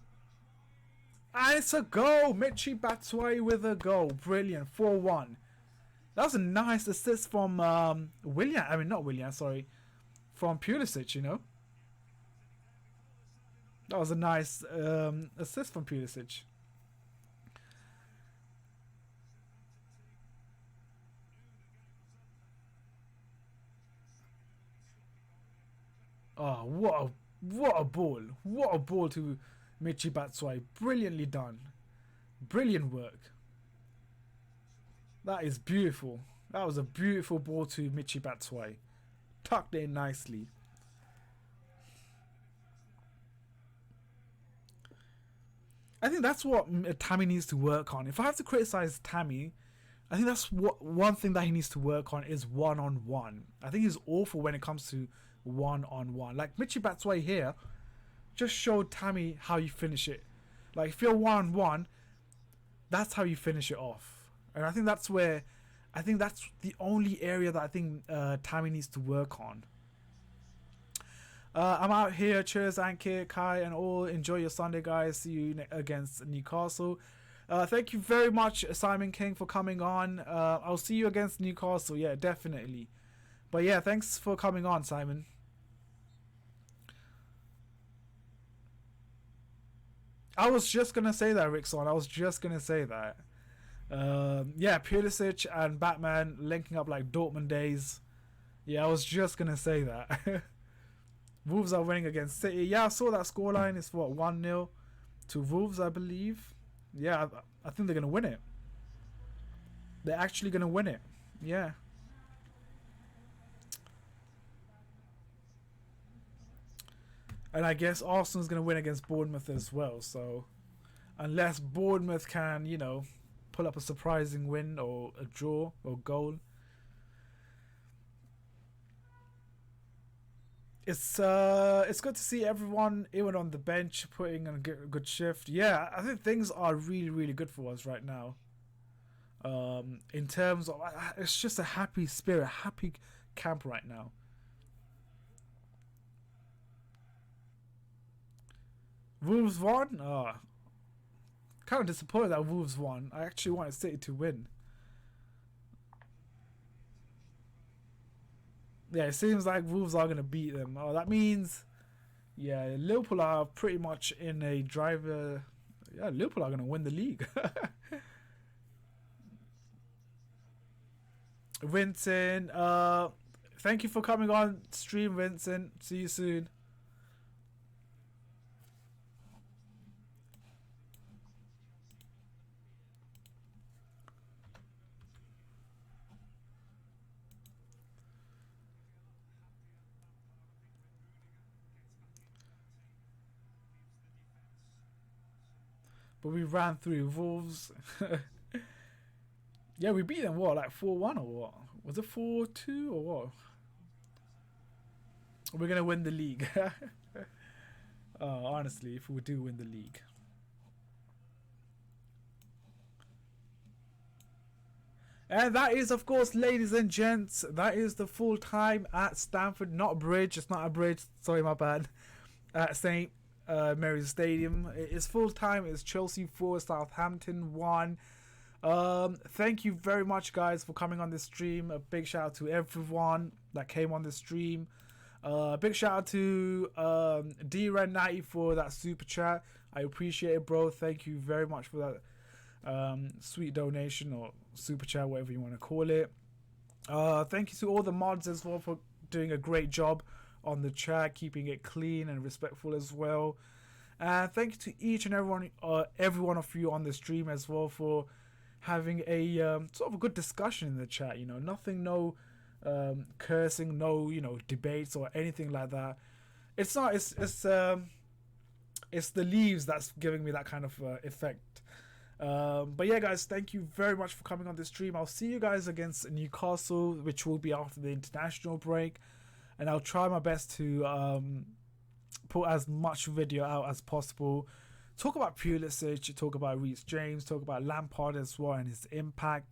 And it's a goal! Michi Batshuayi with a goal. Brilliant. 4-1. That was a nice assist from William. I mean, not William, sorry. From Pulisic, you know? That was a nice assist from Pulisic. Oh, what a ball. What a ball to Michi Batshuayi. Brilliantly done. Brilliant work. That is beautiful. That was a beautiful ball to Michi Batshuayi. Tucked in nicely. I think that's what Tammy needs to work on. If I have to criticize Tammy, I think that's what one thing that he needs to work on is one-on-one. I think he's awful when it comes to one-on-one. Like Michi Batshuayi here just showed Tammy how you finish it. Like if you're one-on-one, that's how you finish it off. And I think that's the only area that I think Tammy needs to work on. I'm out here. Cheers, Ankit, Kai, and all. Enjoy your Sunday, guys. See you against Newcastle. Thank you very much, Simon King, for coming on. I'll see you against Newcastle. Yeah, definitely. But yeah, thanks for coming on, Simon. I was just going to say that, Rickson. I was just going to say that. Yeah, Pulisic and Batman linking up like Dortmund days. Yeah, I was just going to say that. Wolves are winning against City. Yeah, I saw that scoreline. It's what, 1-0 to Wolves, I believe. Yeah, I think they're going to win it. They're actually going to win it. Yeah. And I guess Arsenal's going to win against Bournemouth as well. So, unless Bournemouth can, you know, pull up a surprising win or a draw or goal. It's good to see everyone, even on the bench, putting in a good shift. Yeah, I think things are really, really good for us right now. In terms of, it's just a happy spirit, happy camp right now. Wolves won? Kind of disappointed that Wolves won. I actually wanted City to win. Yeah, it seems like Wolves are going to beat them. Oh, that means, yeah, Liverpool are pretty much in a driver. Yeah, Liverpool are going to win the league. Vincent, thank you for coming on stream, Vincent. See you soon. But we ran through Wolves. Yeah, we beat them, what, like 4-1 or what? Was it 4-2 or what? We're going to win the league. Honestly, if we do win the league. And that is, of course, ladies and gents, that is the full time at Stamford, not Bridge. It's not a bridge. Sorry, my bad. At St. Mary's Stadium. It's full time. It's Chelsea 4, Southampton 1. Thank you very much, guys, for coming on this stream. A big shout out to everyone that came on the stream. Big shout out to D-Ren90 for that super chat. I appreciate it, bro. Thank you very much for that sweet donation or super chat, whatever you want to call it. Thank you to all the mods as well for doing a great job on the chat, keeping it clean and respectful as well. And thank you to each and every one of you on the stream as well for having a sort of a good discussion in the chat. You know, nothing, no cursing, no, you know, debates or anything like that. It's the leaves that's giving me that kind of effect. But yeah, guys, thank you very much for coming on this stream. I'll see you guys against Newcastle, which will be after the international break, and I'll try my best to put as much video out as possible. Talk about Pulisic, talk about Reece James, talk about Lampard as well and his impact,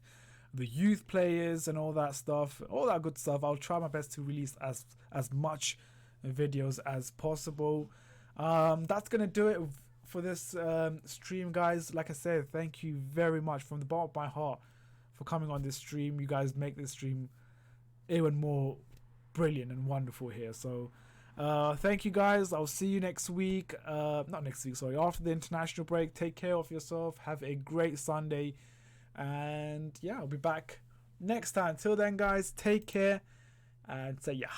the youth players and all that stuff, all that good stuff. I'll try my best to release as much videos as possible. That's gonna do it for this stream, guys. Like I said, thank you very much from the bottom of my heart for coming on this stream. You guys make this stream even more brilliant and wonderful here. So thank you, guys. I'll see you next week. Not next week, sorry, after the international break. Take care of yourself. Have a great Sunday. And yeah, I'll be back next time. Till then, guys, take care and say yeah.